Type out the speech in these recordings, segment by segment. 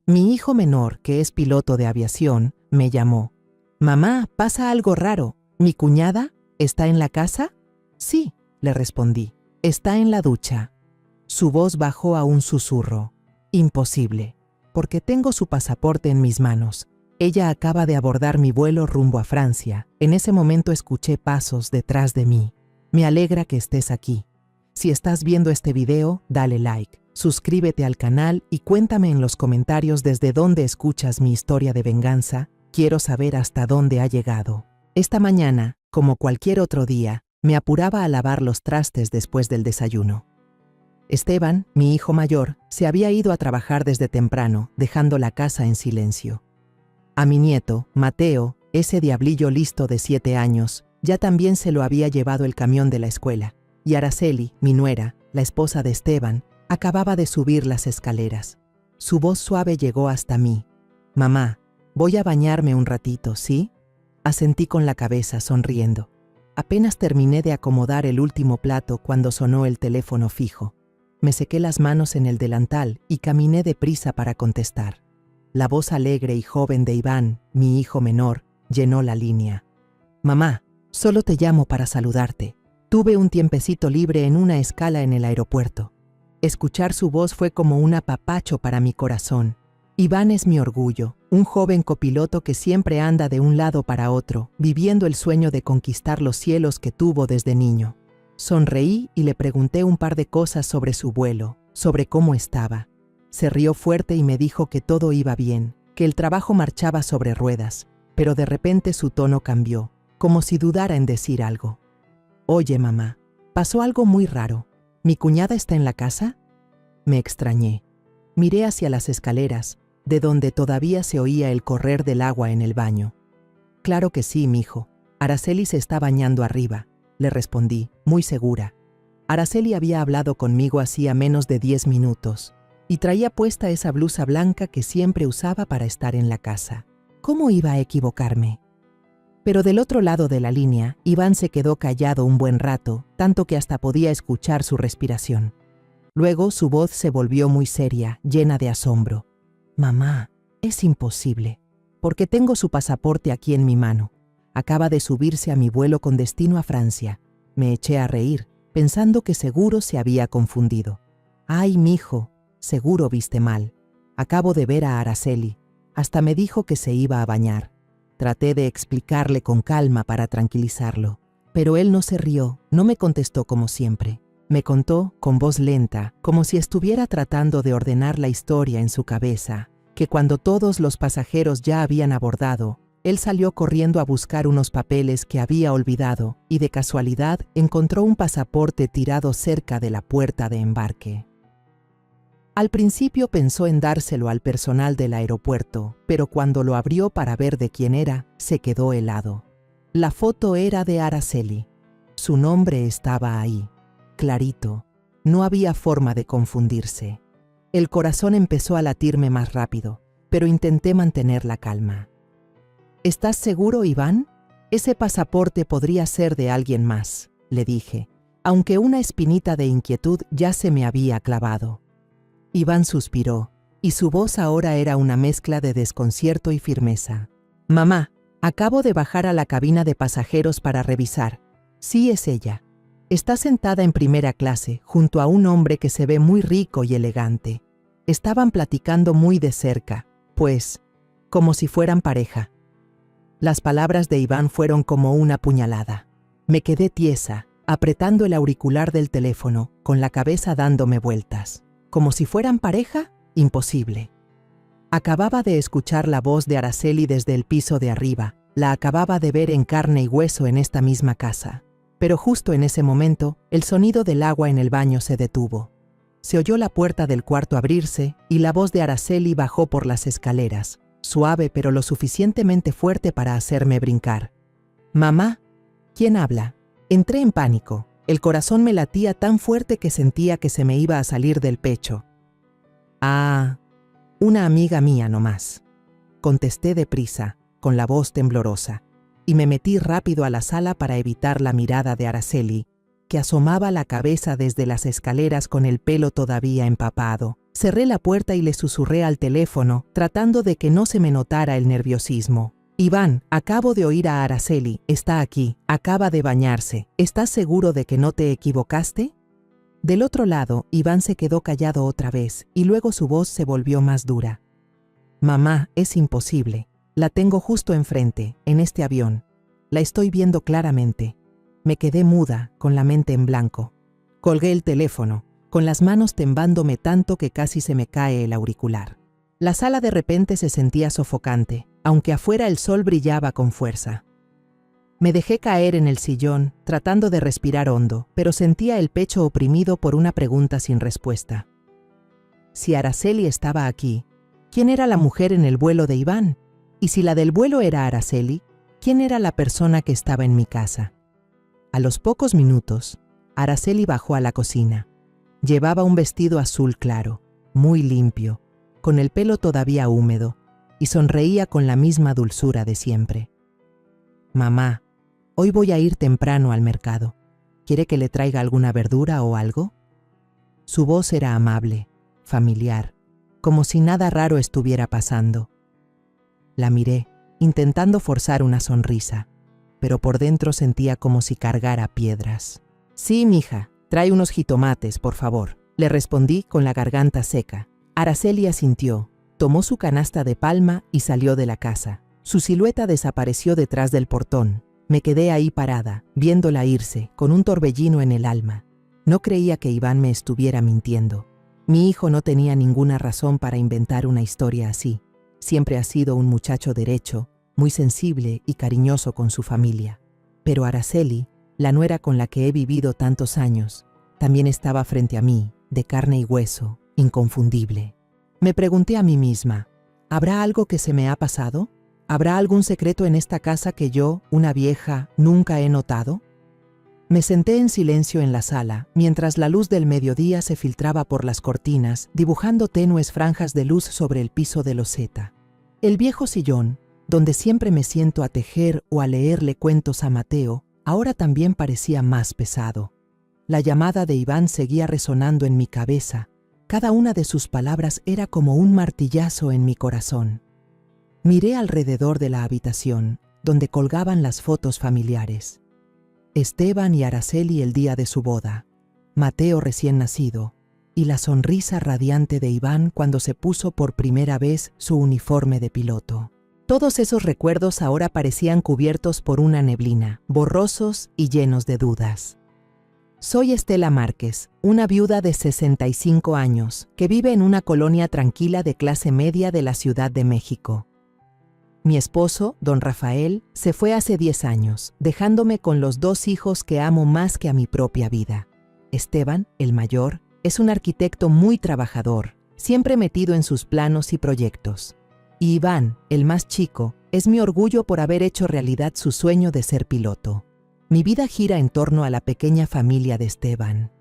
Mi hijo menor, que es piloto de aviación, me llamó. «Mamá, pasa algo raro. ¿Mi cuñada está en la casa?» «Sí», le respondí. «Está en la ducha». Su voz bajó a un susurro. «Imposible, porque tengo su pasaporte en mis manos. Ella acaba de abordar mi vuelo rumbo a Francia. En ese momento escuché pasos detrás de mí. Me alegra que estés aquí. Si estás viendo este video, dale like, suscríbete al canal y cuéntame en los comentarios desde dónde escuchas mi historia de venganza. Quiero saber hasta dónde ha llegado». Esta mañana, como cualquier otro día, me apuraba a lavar los trastes después del desayuno. Esteban, mi hijo mayor, se había ido a trabajar desde temprano, dejando la casa en silencio. A mi nieto, Mateo, ese diablillo listo de 7 años, ya también se lo había llevado el camión de la escuela, y Araceli, mi nuera, la esposa de Esteban, acababa de subir las escaleras. Su voz suave llegó hasta mí. «Mamá, voy a bañarme un ratito, ¿sí?» Asentí con la cabeza, sonriendo. Apenas terminé de acomodar el último plato cuando sonó el teléfono fijo. Me sequé las manos en el delantal y caminé deprisa para contestar. La voz alegre y joven de Iván, mi hijo menor, llenó la línea. «Mamá, solo te llamo para saludarte. Tuve un tiempecito libre en una escala en el aeropuerto». Escuchar su voz fue como un apapacho para mi corazón. Iván es mi orgullo, un joven copiloto que siempre anda de un lado para otro, viviendo el sueño de conquistar los cielos que tuvo desde niño. Sonreí y le pregunté un par de cosas sobre su vuelo, sobre cómo estaba. Se rió fuerte y me dijo que todo iba bien, que el trabajo marchaba sobre ruedas, pero de repente su tono cambió, como si dudara en decir algo. «Oye, mamá, pasó algo muy raro. ¿Mi cuñada está en la casa?» Me extrañé. Miré hacia las escaleras, de donde todavía se oía el correr del agua en el baño. «Claro que sí, mijo. Araceli se está bañando arriba», le respondí, muy segura. Araceli había hablado conmigo hacía menos de 10 minutos, y traía puesta esa blusa blanca que siempre usaba para estar en la casa. ¿Cómo iba a equivocarme? Pero del otro lado de la línea, Iván se quedó callado un buen rato, tanto que hasta podía escuchar su respiración. Luego su voz se volvió muy seria, llena de asombro. «Mamá, es imposible, porque tengo su pasaporte aquí en mi mano. Acaba de subirse a mi vuelo con destino a Francia». Me eché a reír, pensando que seguro se había confundido. «Ay, mijo, seguro viste mal. Acabo de ver a Araceli. Hasta me dijo que se iba a bañar». Traté de explicarle con calma para tranquilizarlo, pero él no se rió, no me contestó como siempre. Me contó, con voz lenta, como si estuviera tratando de ordenar la historia en su cabeza, que cuando todos los pasajeros ya habían abordado, él salió corriendo a buscar unos papeles que había olvidado y de casualidad encontró un pasaporte tirado cerca de la puerta de embarque. Al principio pensó en dárselo al personal del aeropuerto, pero cuando lo abrió para ver de quién era, se quedó helado. La foto era de Araceli. Su nombre estaba ahí, clarito. No había forma de confundirse. El corazón empezó a latirme más rápido, pero intenté mantener la calma. «¿Estás seguro, Iván? Ese pasaporte podría ser de alguien más», le dije, aunque una espinita de inquietud ya se me había clavado. Iván suspiró, y su voz ahora era una mezcla de desconcierto y firmeza. «Mamá, acabo de bajar a la cabina de pasajeros para revisar. Sí, es ella. Está sentada en primera clase, junto a un hombre que se ve muy rico y elegante. Estaban platicando muy de cerca, pues, como si fueran pareja». Las palabras de Iván fueron como una puñalada. Me quedé tiesa, apretando el auricular del teléfono, con la cabeza dándome vueltas. ¿Como si fueran pareja? Imposible. Acababa de escuchar la voz de Araceli desde el piso de arriba. La acababa de ver en carne y hueso en esta misma casa. Pero justo en ese momento, el sonido del agua en el baño se detuvo. Se oyó la puerta del cuarto abrirse y la voz de Araceli bajó por las escaleras, suave pero lo suficientemente fuerte para hacerme brincar. «Mamá, ¿quién habla?» Entré en pánico. El corazón me latía tan fuerte que sentía que se me iba a salir del pecho. «Ah, una amiga mía nomás», contesté deprisa, con la voz temblorosa, y me metí rápido a la sala para evitar la mirada de Araceli, que asomaba la cabeza desde las escaleras con el pelo todavía empapado. Cerré la puerta y le susurré al teléfono, tratando de que no se me notara el nerviosismo. Iván, acabo de oír a Araceli, está aquí, acaba de bañarse. ¿Estás seguro de que no te equivocaste? Del otro lado, Iván se quedó callado otra vez y luego su voz se volvió más dura. Mamá, es imposible. La tengo justo enfrente, en este avión. La estoy viendo claramente. Me quedé muda, con la mente en blanco. Colgué el teléfono, con las manos temblándome tanto que casi se me cae el auricular. La sala de repente se sentía sofocante, aunque afuera el sol brillaba con fuerza. Me dejé caer en el sillón, tratando de respirar hondo, pero sentía el pecho oprimido por una pregunta sin respuesta. Si Araceli estaba aquí, ¿quién era la mujer en el vuelo de Iván? Y si la del vuelo era Araceli, ¿quién era la persona que estaba en mi casa? A los pocos minutos, Araceli bajó a la cocina. Llevaba un vestido azul claro, muy limpio, con el pelo todavía húmedo, y sonreía con la misma dulzura de siempre. Mamá, hoy voy a ir temprano al mercado. ¿Quiere que le traiga alguna verdura o algo? Su voz era amable, familiar, como si nada raro estuviera pasando. La miré, intentando forzar una sonrisa, pero por dentro sentía como si cargara piedras. Sí, mija, trae unos jitomates, por favor, le respondí con la garganta seca. Araceli asintió, tomó su canasta de palma y salió de la casa. Su silueta desapareció detrás del portón. Me quedé ahí parada, viéndola irse, con un torbellino en el alma. No creía que Iván me estuviera mintiendo. Mi hijo no tenía ninguna razón para inventar una historia así. Siempre ha sido un muchacho derecho, muy sensible y cariñoso con su familia. Pero Araceli, la nuera con la que he vivido tantos años, también estaba frente a mí, de carne y hueso, inconfundible. Me pregunté a mí misma, ¿habrá algo que se me ha pasado? ¿Habrá algún secreto en esta casa que yo, una vieja, nunca he notado? Me senté en silencio en la sala, mientras la luz del mediodía se filtraba por las cortinas, dibujando tenues franjas de luz sobre el piso de loseta. El viejo sillón, donde siempre me siento a tejer o a leerle cuentos a Mateo, ahora también parecía más pesado. La llamada de Iván seguía resonando en mi cabeza. Cada una de sus palabras era como un martillazo en mi corazón. Miré alrededor de la habitación, donde colgaban las fotos familiares. Esteban y Araceli el día de su boda, Mateo recién nacido, y la sonrisa radiante de Iván cuando se puso por primera vez su uniforme de piloto. Todos esos recuerdos ahora parecían cubiertos por una neblina, borrosos y llenos de dudas. Soy Estela Márquez, una viuda de 65 años, que vive en una colonia tranquila de clase media de la Ciudad de México. Mi esposo, don Rafael, se fue hace 10 años, dejándome con los 2 hijos que amo más que a mi propia vida. Esteban, el mayor, es un arquitecto muy trabajador, siempre metido en sus planos y proyectos. Y Iván, el más chico, es mi orgullo por haber hecho realidad su sueño de ser piloto. Mi vida gira en torno a la pequeña familia de Esteban,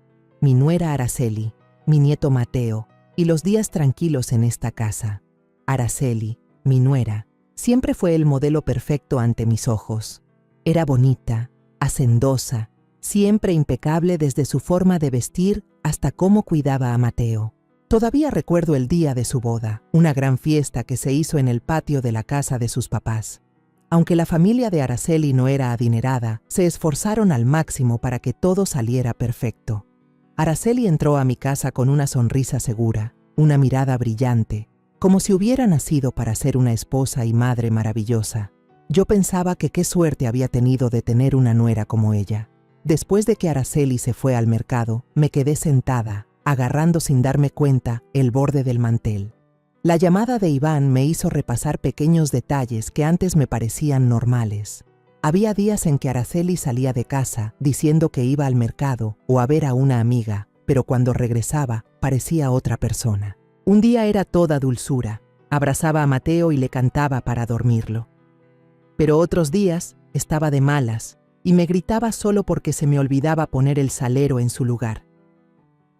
mi nuera Araceli, mi nieto Mateo, y los días tranquilos en esta casa. Araceli, mi nuera, siempre fue el modelo perfecto ante mis ojos. Era bonita, hacendosa, siempre impecable desde su forma de vestir hasta cómo cuidaba a Mateo. Todavía recuerdo el día de su boda, una gran fiesta que se hizo en el patio de la casa de sus papás. Aunque la familia de Araceli no era adinerada, se esforzaron al máximo para que todo saliera perfecto. Araceli entró a mi casa con una sonrisa segura, una mirada brillante, como si hubiera nacido para ser una esposa y madre maravillosa. Yo pensaba que qué suerte había tenido de tener una nuera como ella. Después de que Araceli se fue al mercado, me quedé sentada, agarrando sin darme cuenta el borde del mantel. La llamada de Iván me hizo repasar pequeños detalles que antes me parecían normales. Había días en que Araceli salía de casa diciendo que iba al mercado o a ver a una amiga, pero cuando regresaba parecía otra persona. Un día era toda dulzura, abrazaba a Mateo y le cantaba para dormirlo. Pero otros días estaba de malas y me gritaba solo porque se me olvidaba poner el salero en su lugar.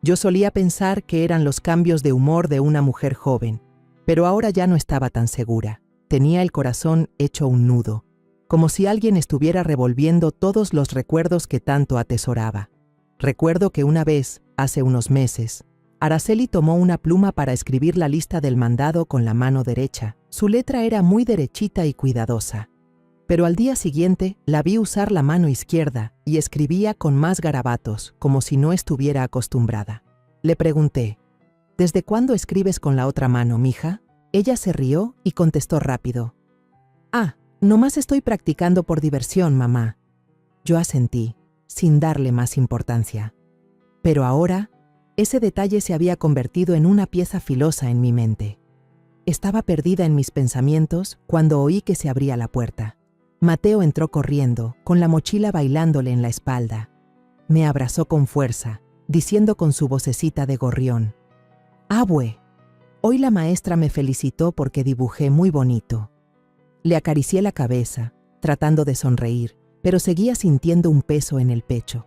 Yo solía pensar que eran los cambios de humor de una mujer joven, pero ahora ya no estaba tan segura. Tenía el corazón hecho un nudo, como si alguien estuviera revolviendo todos los recuerdos que tanto atesoraba. Recuerdo que una vez, hace unos meses, Araceli tomó una pluma para escribir la lista del mandado con la mano derecha. Su letra era muy derechita y cuidadosa. Pero al día siguiente la vi usar la mano izquierda y escribía con más garabatos, como si no estuviera acostumbrada. Le pregunté, ¿desde cuándo escribes con la otra mano, mija? Ella se rió y contestó rápido. Ah, nomás estoy practicando por diversión, mamá. Yo asentí, sin darle más importancia. Pero ahora, ese detalle se había convertido en una pieza filosa en mi mente. Estaba perdida en mis pensamientos cuando oí que se abría la puerta. Mateo entró corriendo, con la mochila bailándole en la espalda. Me abrazó con fuerza, diciendo con su vocecita de gorrión, «Abue, hoy la maestra me felicitó porque dibujé muy bonito». Le acaricié la cabeza, tratando de sonreír, pero seguía sintiendo un peso en el pecho.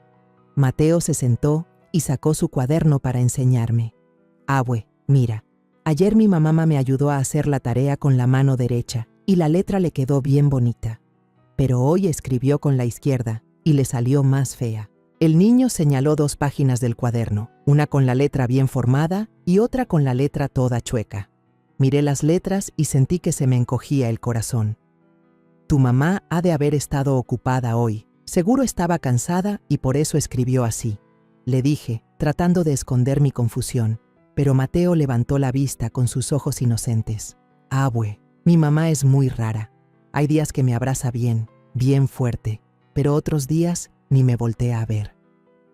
Mateo se sentó y sacó su cuaderno para enseñarme. «Abue, mira, ayer mi mamá me ayudó a hacer la tarea con la mano derecha y la letra le quedó bien bonita. Pero hoy escribió con la izquierda y le salió más fea». El niño señaló 2 páginas del cuaderno, una con la letra bien formada y otra con la letra toda chueca. Miré las letras y sentí que se me encogía el corazón. «Tu mamá ha de haber estado ocupada hoy. Seguro estaba cansada y por eso escribió así», le dije, tratando de esconder mi confusión. Pero Mateo levantó la vista con sus ojos inocentes. «Abue, mi mamá es muy rara. Hay días que me abraza bien, bien fuerte, pero otros días ni me voltea a ver».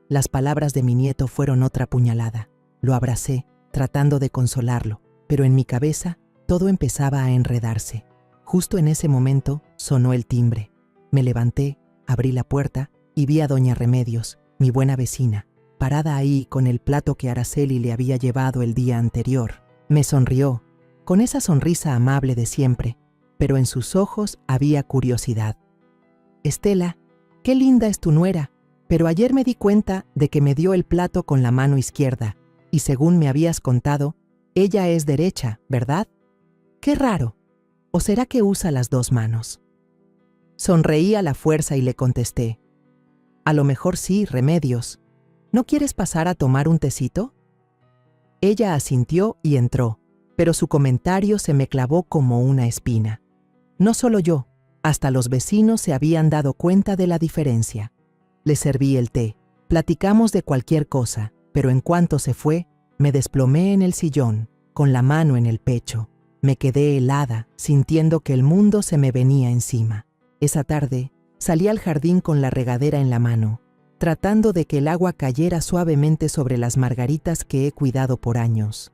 Las palabras de mi nieto fueron otra puñalada. Lo abracé, tratando de consolarlo, pero en mi cabeza todo empezaba a enredarse. Justo en ese momento sonó el timbre. Me levanté, abrí la puerta y vi a doña Remedios, mi buena vecina, parada ahí con el plato que Araceli le había llevado el día anterior. Me sonrió, con esa sonrisa amable de siempre, pero en sus ojos había curiosidad. «Estela, qué linda es tu nuera, pero ayer me di cuenta de que me dio el plato con la mano izquierda, y según me habías contado, ella es derecha, ¿verdad? Qué raro. ¿O será que usa las 2 manos?» Sonreí a la fuerza y le contesté, «A lo mejor sí, Remedios. ¿No quieres pasar a tomar un tecito?» Ella asintió y entró, pero su comentario se me clavó como una espina. No solo yo, hasta los vecinos se habían dado cuenta de la diferencia. Le serví el té, platicamos de cualquier cosa, pero en cuanto se fue, me desplomé en el sillón, con la mano en el pecho. Me quedé helada, sintiendo que el mundo se me venía encima. Esa tarde, salí al jardín con la regadera en la mano, tratando de que el agua cayera suavemente sobre las margaritas que he cuidado por años.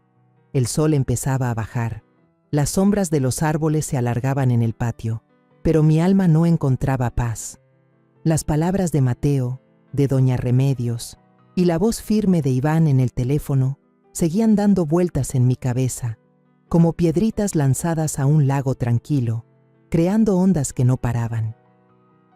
El sol empezaba a bajar. Las sombras de los árboles se alargaban en el patio, pero mi alma no encontraba paz. Las palabras de Mateo, de doña Remedios, y la voz firme de Iván en el teléfono seguían dando vueltas en mi cabeza, como piedritas lanzadas a un lago tranquilo, creando ondas que no paraban.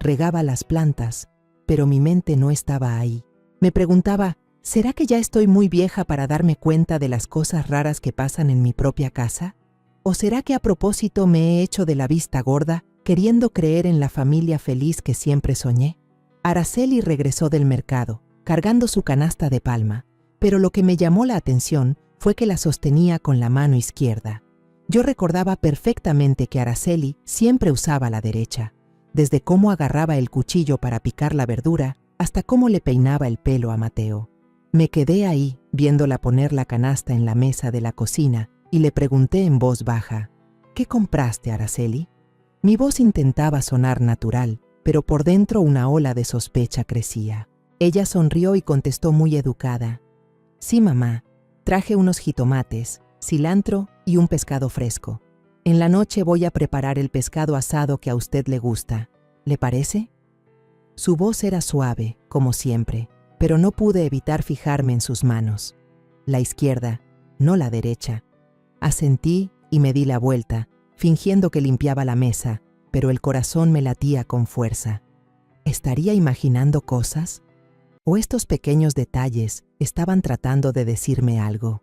Regaba las plantas, pero mi mente no estaba ahí. Me preguntaba, ¿será que ya estoy muy vieja para darme cuenta de las cosas raras que pasan en mi propia casa? ¿O será que a propósito me he hecho de la vista gorda, queriendo creer en la familia feliz que siempre soñé? Araceli regresó del mercado, cargando su canasta de palma, pero lo que me llamó la atención fue que la sostenía con la mano izquierda. Yo recordaba perfectamente que Araceli siempre usaba la derecha, desde cómo agarraba el cuchillo para picar la verdura hasta cómo le peinaba el pelo a Mateo. Me quedé ahí, viéndola poner la canasta en la mesa de la cocina, y le pregunté en voz baja, «¿Qué compraste, Araceli?» Mi voz intentaba sonar natural, pero por dentro una ola de sospecha crecía. Ella sonrió y contestó muy educada, «Sí, mamá, traje unos jitomates, cilantro y un pescado fresco. En la noche voy a preparar el pescado asado que a usted le gusta. ¿Le parece?» Su voz era suave, como siempre, pero no pude evitar fijarme en sus manos. La izquierda, no la derecha. Asentí y me di la vuelta, fingiendo que limpiaba la mesa, pero el corazón me latía con fuerza. ¿Estaría imaginando cosas? ¿O estos pequeños detalles estaban tratando de decirme algo?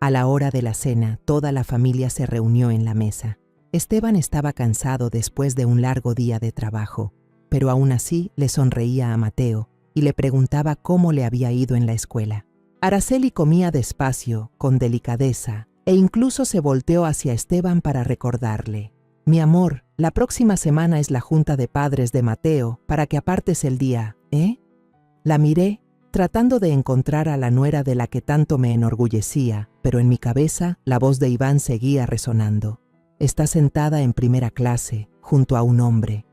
A la hora de la cena, toda la familia se reunió en la mesa. Esteban estaba cansado después de un largo día de trabajo, pero aún así le sonreía a Mateo y le preguntaba cómo le había ido en la escuela. Araceli comía despacio, con delicadeza, e incluso se volteó hacia Esteban para recordarle: «Mi amor, la próxima semana es la junta de padres de Mateo para que apartes el día, ¿eh?». La miré, tratando de encontrar a la nuera de la que tanto me enorgullecía, pero en mi cabeza la voz de Iván seguía resonando. Está sentada en primera clase, junto a un hombre.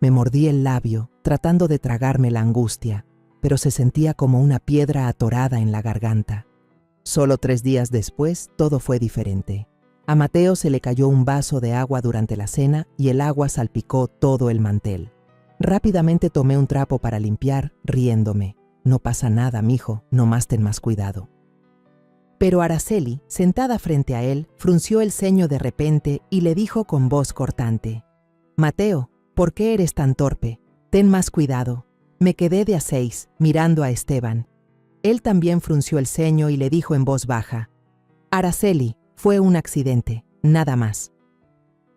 Me mordí el labio, tratando de tragarme la angustia, pero se sentía como una piedra atorada en la garganta. Solo 3 días después, todo fue diferente. A Mateo se le cayó un vaso de agua durante la cena y el agua salpicó todo el mantel. Rápidamente tomé un trapo para limpiar, riéndome. «No pasa nada, mijo, nomás ten más cuidado». Pero Araceli, sentada frente a él, frunció el ceño de repente y le dijo con voz cortante: «Mateo, ¿por qué eres tan torpe? Ten más cuidado». Me quedé de a 6, mirando a Esteban. Él también frunció el ceño y le dijo en voz baja: «Araceli, fue un accidente, nada más».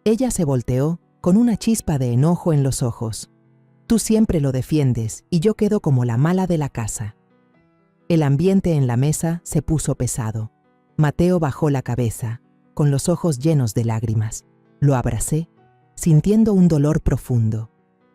Ella se volteó, con una chispa de enojo en los ojos. «Tú siempre lo defiendes y yo quedo como la mala de la casa». El ambiente en la mesa se puso pesado. Mateo bajó la cabeza, con los ojos llenos de lágrimas. Lo abracé, sintiendo un dolor profundo.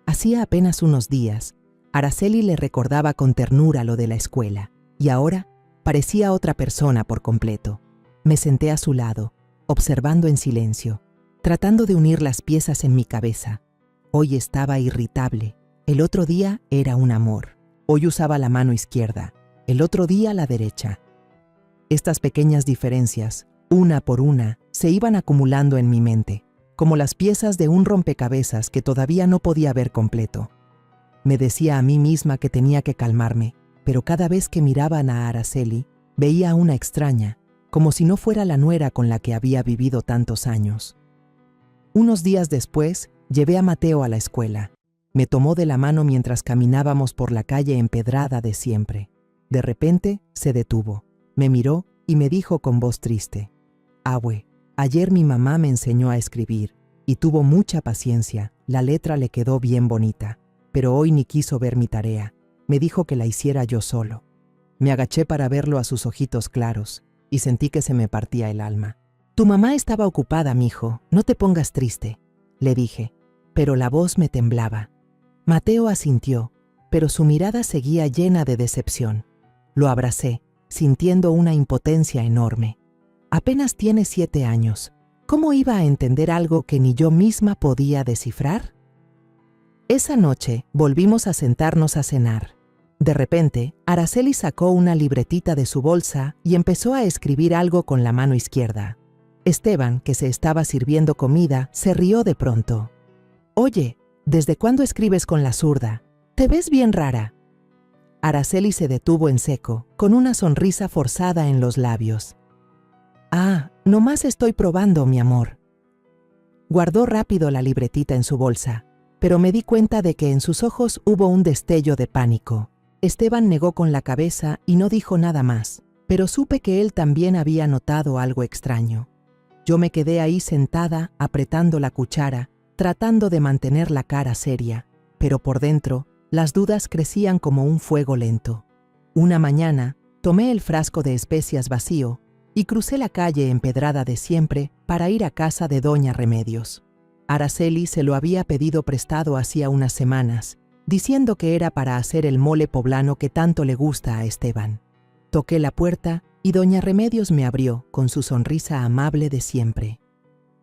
Hacía apenas unos días, Araceli le recordaba con ternura lo de la escuela, y ahora parecía otra persona por completo. Me senté a su lado, observando en silencio, tratando de unir las piezas en mi cabeza. Hoy estaba irritable, el otro día era un amor. Hoy usaba la mano izquierda, el otro día la derecha. Estas pequeñas diferencias, una por una, se iban acumulando en mi mente, como las piezas de un rompecabezas que todavía no podía ver completo. Me decía a mí misma que tenía que calmarme, pero cada vez que miraban a Araceli, veía a una extraña, como si no fuera la nuera con la que había vivido tantos años. Unos días después, llevé a Mateo a la escuela. Me tomó de la mano mientras caminábamos por la calle empedrada de siempre. De repente, se detuvo, me miró y me dijo con voz triste: «Abue, ayer mi mamá me enseñó a escribir, y tuvo mucha paciencia, la letra le quedó bien bonita. Pero hoy ni quiso ver mi tarea, me dijo que la hiciera yo solo». Me agaché para verlo a sus ojitos claros, y sentí que se me partía el alma. «Tu mamá estaba ocupada, mijo, no te pongas triste», le dije, pero la voz me temblaba. Mateo asintió, pero su mirada seguía llena de decepción. Lo abracé, sintiendo una impotencia enorme. Apenas tiene 7 años. ¿Cómo iba a entender algo que ni yo misma podía descifrar? Esa noche volvimos a sentarnos a cenar. De repente, Araceli sacó una libretita de su bolsa y empezó a escribir algo con la mano izquierda. Esteban, que se estaba sirviendo comida, se rió de pronto. «Oye, ¿desde cuándo escribes con la zurda? Te ves bien rara». Araceli se detuvo en seco, con una sonrisa forzada en los labios. «Ah, nomás estoy probando, mi amor». Guardó rápido la libretita en su bolsa, pero me di cuenta de que en sus ojos hubo un destello de pánico. Esteban negó con la cabeza y no dijo nada más, pero supe que él también había notado algo extraño. Yo me quedé ahí sentada, apretando la cuchara, tratando de mantener la cara seria, pero por dentro, las dudas crecían como un fuego lento. Una mañana, tomé el frasco de especias vacío y crucé la calle empedrada de siempre para ir a casa de doña Remedios. Araceli se lo había pedido prestado hacía unas semanas, diciendo que era para hacer el mole poblano que tanto le gusta a Esteban. Toqué la puerta y doña Remedios me abrió con su sonrisa amable de siempre.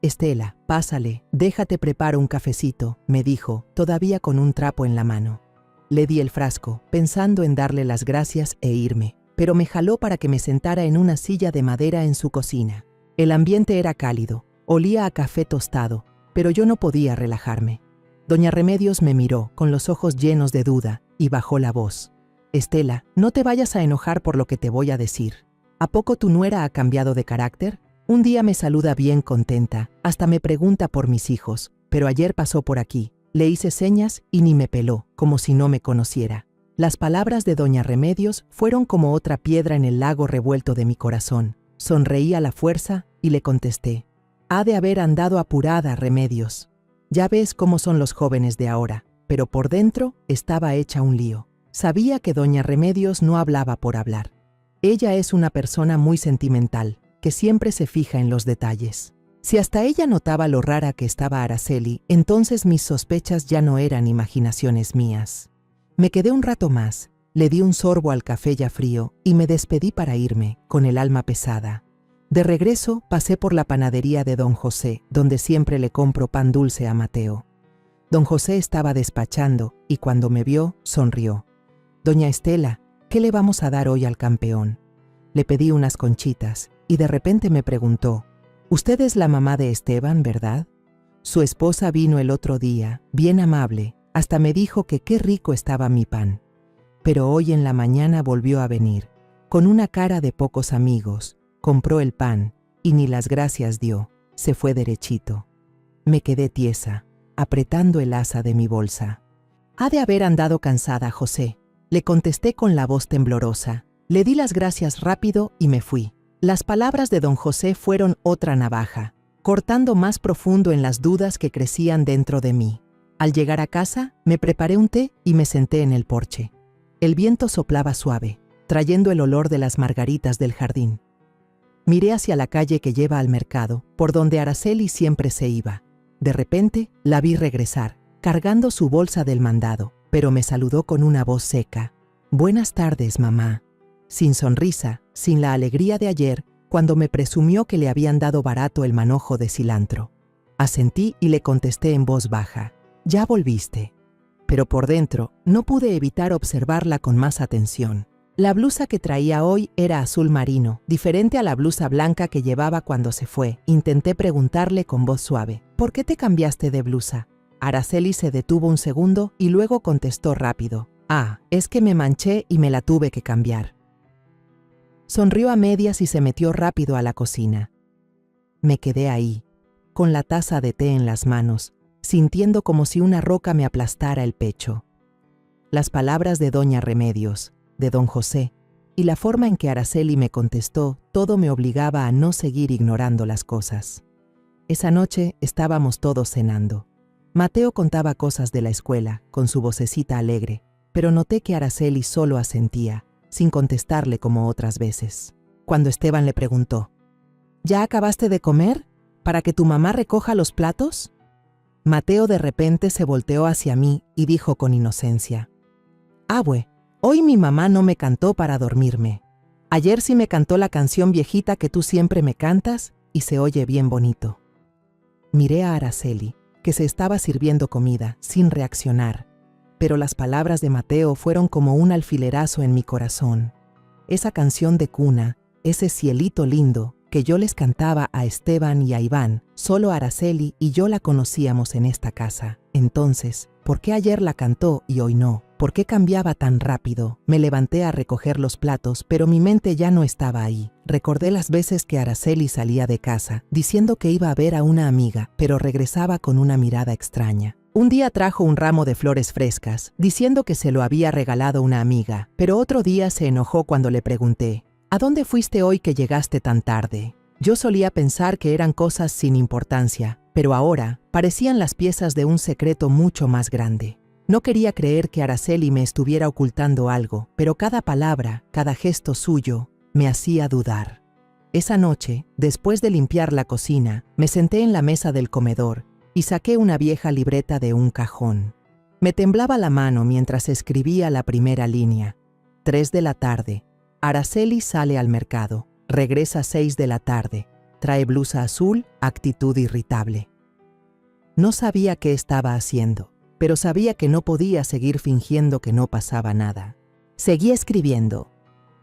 «Estela, pásale, déjate preparo un cafecito», me dijo, todavía con un trapo en la mano. Le di el frasco, pensando en darle las gracias e irme, pero me jaló para que me sentara en una silla de madera en su cocina. El ambiente era cálido, olía a café tostado, pero yo no podía relajarme. Doña Remedios me miró, con los ojos llenos de duda, y bajó la voz. «Estela, no te vayas a enojar por lo que te voy a decir. ¿A poco tu nuera ha cambiado de carácter? Un día me saluda bien contenta, hasta me pregunta por mis hijos, pero ayer pasó por aquí, le hice señas y ni me peló, como si no me conociera». Las palabras de doña Remedios fueron como otra piedra en el lago revuelto de mi corazón. Sonreí a la fuerza y le contesté: «Ha de haber andado apurada, Remedios. Ya ves cómo son los jóvenes de ahora», pero por dentro estaba hecha un lío. Sabía que doña Remedios no hablaba por hablar. Ella es una persona muy sentimental, que siempre se fija en los detalles. Si hasta ella notaba lo rara que estaba Araceli, entonces mis sospechas ya no eran imaginaciones mías. Me quedé un rato más, le di un sorbo al café ya frío y me despedí para irme, con el alma pesada. De regreso pasé por la panadería de don José, donde siempre le compro pan dulce a Mateo. Don José estaba despachando y cuando me vio, sonrió. «Doña Estela, ¿qué le vamos a dar hoy al campeón?». Le pedí unas conchitas y de repente me preguntó: «Usted es la mamá de Esteban, ¿verdad?». Su esposa vino el otro día, bien amable, hasta me dijo que qué rico estaba mi pan. Pero hoy en la mañana volvió a venir, con una cara de pocos amigos, compró el pan y ni las gracias dio, se fue derechito. Me quedé tiesa, apretando el asa de mi bolsa. «Ha de haber andado cansada, José», le contesté con la voz temblorosa. Le di las gracias rápido y me fui. Las palabras de don José fueron otra navaja, cortando más profundo en las dudas que crecían dentro de mí. Al llegar a casa, me preparé un té y me senté en el porche. El viento soplaba suave, trayendo el olor de las margaritas del jardín. Miré hacia la calle que lleva al mercado, por donde Araceli siempre se iba. De repente, la vi regresar, cargando su bolsa del mandado, pero me saludó con una voz seca. «Buenas tardes, mamá». Sin sonrisa, sin la alegría de ayer, cuando me presumió que le habían dado barato el manojo de cilantro. Asentí y le contesté en voz baja: «Ya volviste». Pero por dentro, no pude evitar observarla con más atención. La blusa que traía hoy era azul marino, diferente a la blusa blanca que llevaba cuando se fue. Intenté preguntarle con voz suave: «¿Por qué te cambiaste de blusa?». Araceli se detuvo un segundo y luego contestó rápido: «Ah, es que me manché y me la tuve que cambiar». Sonrió a medias y se metió rápido a la cocina. Me quedé ahí, con la taza de té en las manos, sintiendo como si una roca me aplastara el pecho. Las palabras de doña Remedios, de don José, y la forma en que Araceli me contestó, todo me obligaba a no seguir ignorando las cosas. Esa noche estábamos todos cenando. Mateo contaba cosas de la escuela, con su vocecita alegre, pero noté que Araceli solo asentía, sin contestarle como otras veces. Cuando Esteban le preguntó: «¿Ya acabaste de comer? ¿Para que tu mamá recoja los platos?». Mateo de repente se volteó hacia mí y dijo con inocencia: «Abue, hoy mi mamá no me cantó para dormirme. Ayer sí me cantó la canción viejita que tú siempre me cantas y se oye bien bonito». Miré a Araceli, que se estaba sirviendo comida, sin reaccionar. Pero las palabras de Mateo fueron como un alfilerazo en mi corazón. Esa canción de cuna, ese cielito lindo, que yo les cantaba a Esteban y a Iván, solo Araceli y yo la conocíamos en esta casa. Entonces, ¿por qué ayer la cantó y hoy no? ¿Por qué cambiaba tan rápido? Me levanté a recoger los platos, pero mi mente ya no estaba ahí. Recordé las veces que Araceli salía de casa, diciendo que iba a ver a una amiga, pero regresaba con una mirada extraña. Un día trajo un ramo de flores frescas, diciendo que se lo había regalado una amiga, pero otro día se enojó cuando le pregunté: «¿A dónde fuiste hoy que llegaste tan tarde?». Yo solía pensar que eran cosas sin importancia, pero ahora parecían las piezas de un secreto mucho más grande. No quería creer que Araceli me estuviera ocultando algo, pero cada palabra, cada gesto suyo, me hacía dudar. Esa noche, después de limpiar la cocina, me senté en la mesa del comedor y saqué una vieja libreta de un cajón. Me temblaba la mano mientras escribía la primera línea. 3 de la tarde. Araceli sale al mercado. Regresa 6 de la tarde. Trae blusa azul, actitud irritable. No sabía qué estaba haciendo, pero sabía que no podía seguir fingiendo que no pasaba nada. Seguí escribiendo.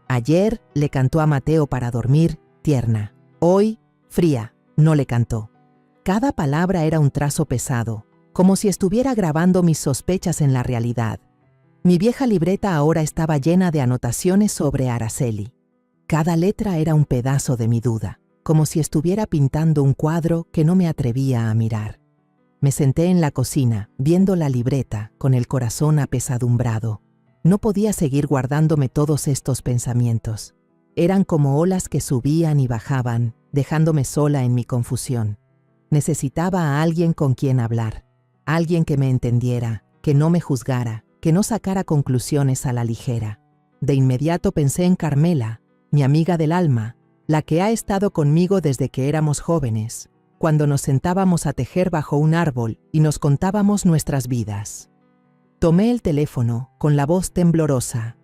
Ayer le cantó a Mateo para dormir, tierna. Hoy, fría, no le cantó. Cada palabra era un trazo pesado, como si estuviera grabando mis sospechas en la realidad. Mi vieja libreta ahora estaba llena de anotaciones sobre Araceli. Cada letra era un pedazo de mi duda, como si estuviera pintando un cuadro que no me atrevía a mirar. Me senté en la cocina, viendo la libreta, con el corazón apesadumbrado. No podía seguir guardándome todos estos pensamientos. Eran como olas que subían y bajaban, dejándome sola en mi confusión. Necesitaba a alguien con quien hablar, alguien que me entendiera, que no me juzgara, que no sacara conclusiones a la ligera. De inmediato pensé en Carmela, mi amiga del alma, la que ha estado conmigo desde que éramos jóvenes, cuando nos sentábamos a tejer bajo un árbol y nos contábamos nuestras vidas. Tomé el teléfono con la voz temblorosa.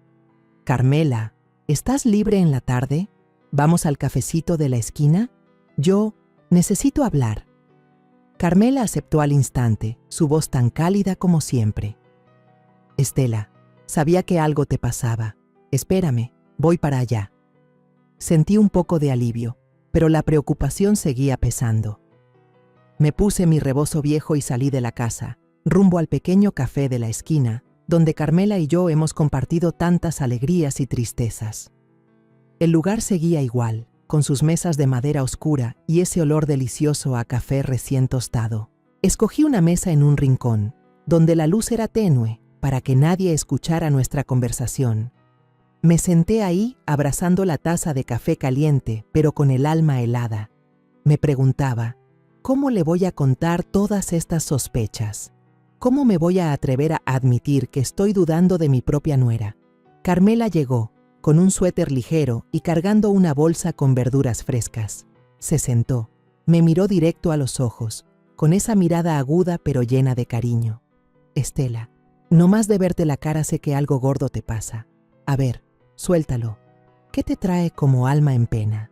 Carmela, ¿estás libre en la tarde? ¿Vamos al cafecito de la esquina? Yo necesito hablar. Carmela aceptó al instante, su voz tan cálida como siempre. Estela, sabía que algo te pasaba. Espérame, voy para allá. Sentí un poco de alivio, pero la preocupación seguía pesando. Me puse mi rebozo viejo y salí de la casa, rumbo al pequeño café de la esquina, donde Carmela y yo hemos compartido tantas alegrías y tristezas. El lugar seguía igual, con sus mesas de madera oscura y ese olor delicioso a café recién tostado. Escogí una mesa en un rincón, donde la luz era tenue, para que nadie escuchara nuestra conversación. Me senté ahí abrazando la taza de café caliente, pero con el alma helada. Me preguntaba, ¿cómo le voy a contar todas estas sospechas? ¿Cómo me voy a atrever a admitir que estoy dudando de mi propia nuera? Carmela llegó, con un suéter ligero y cargando una bolsa con verduras frescas. Se sentó, me miró directo a los ojos, con esa mirada aguda pero llena de cariño. Estela, no más de verte la cara sé que algo gordo te pasa. A ver, suéltalo. ¿Qué te trae como alma en pena?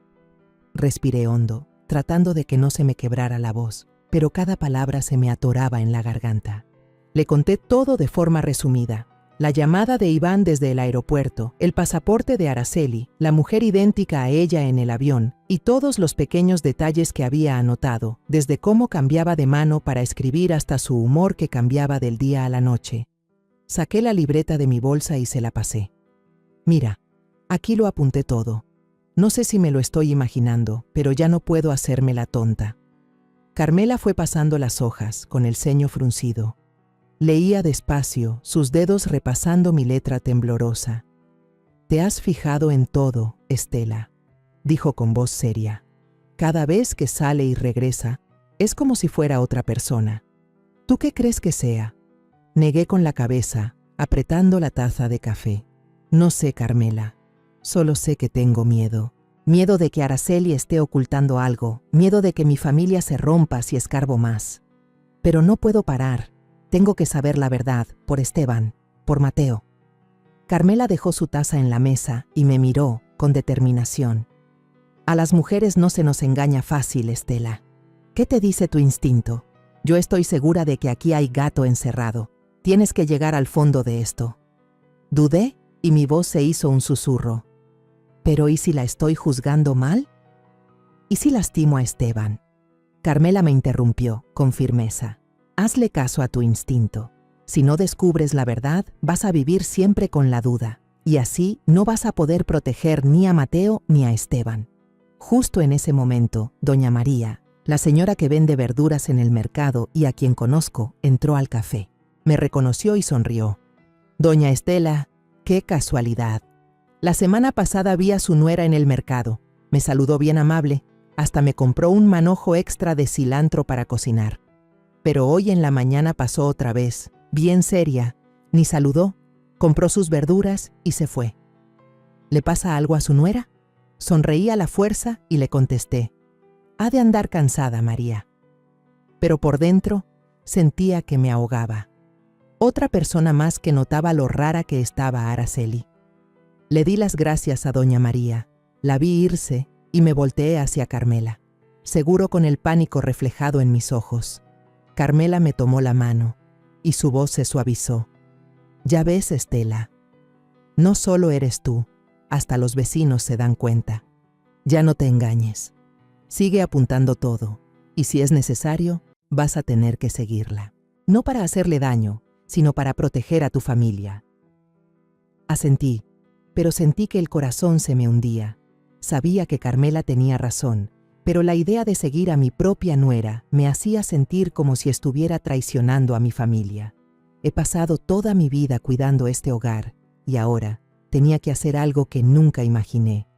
Respiré hondo, tratando de que no se me quebrara la voz, pero cada palabra se me atoraba en la garganta. Le conté todo de forma resumida. La llamada de Iván desde el aeropuerto, el pasaporte de Araceli, la mujer idéntica a ella en el avión y todos los pequeños detalles que había anotado, desde cómo cambiaba de mano para escribir hasta su humor que cambiaba del día a la noche. Saqué la libreta de mi bolsa y se la pasé. Mira, aquí lo apunté todo. No sé si me lo estoy imaginando, pero ya no puedo hacerme la tonta. Carmela fue pasando las hojas, con el ceño fruncido. Leía despacio, sus dedos repasando mi letra temblorosa. «Te has fijado en todo, Estela», dijo con voz seria. «Cada vez que sale y regresa, es como si fuera otra persona. ¿Tú qué crees que sea?» Negué con la cabeza, apretando la taza de café. «No sé, Carmela. Solo sé que tengo miedo. Miedo de que Araceli esté ocultando algo, miedo de que mi familia se rompa si escarbo más. Pero no puedo parar. Tengo que saber la verdad, por Esteban, por Mateo». Carmela dejó su taza en la mesa y me miró con determinación. «A las mujeres no se nos engaña fácil, Estela. ¿Qué te dice tu instinto? Yo estoy segura de que aquí hay gato encerrado. Tienes que llegar al fondo de esto». Dudé y mi voz se hizo un susurro. «¿Pero y si la estoy juzgando mal? ¿Y si lastimo a Esteban?» Carmela me interrumpió con firmeza. «Hazle caso a tu instinto. Si no descubres la verdad, vas a vivir siempre con la duda, y así no vas a poder proteger ni a Mateo ni a Esteban». Justo en ese momento, doña María, la señora que vende verduras en el mercado y a quien conozco, entró al café. Me reconoció y sonrió. «Doña Estela, qué casualidad. La semana pasada vi a su nuera en el mercado. Me saludó bien amable, hasta me compró un manojo extra de cilantro para cocinar. Pero hoy en la mañana pasó otra vez, bien seria, ni saludó, compró sus verduras y se fue. ¿Le pasa algo a su nuera?». Sonreí a la fuerza y le contesté: «Ha de andar cansada, María». Pero por dentro sentía que me ahogaba. Otra persona más que notaba lo rara que estaba Araceli. Le di las gracias a doña María, la vi irse y me volteé hacia Carmela, seguro con el pánico reflejado en mis ojos. Carmela me tomó la mano y su voz se suavizó. «Ya ves, Estela, no solo eres tú, hasta los vecinos se dan cuenta. Ya no te engañes. Sigue apuntando todo, y si es necesario, vas a tener que seguirla. No para hacerle daño, sino para proteger a tu familia». Asentí, pero sentí que el corazón se me hundía. Sabía que Carmela tenía razón, pero la idea de seguir a mi propia nuera me hacía sentir como si estuviera traicionando a mi familia. He pasado toda mi vida cuidando este hogar, y ahora tenía que hacer algo que nunca imaginé: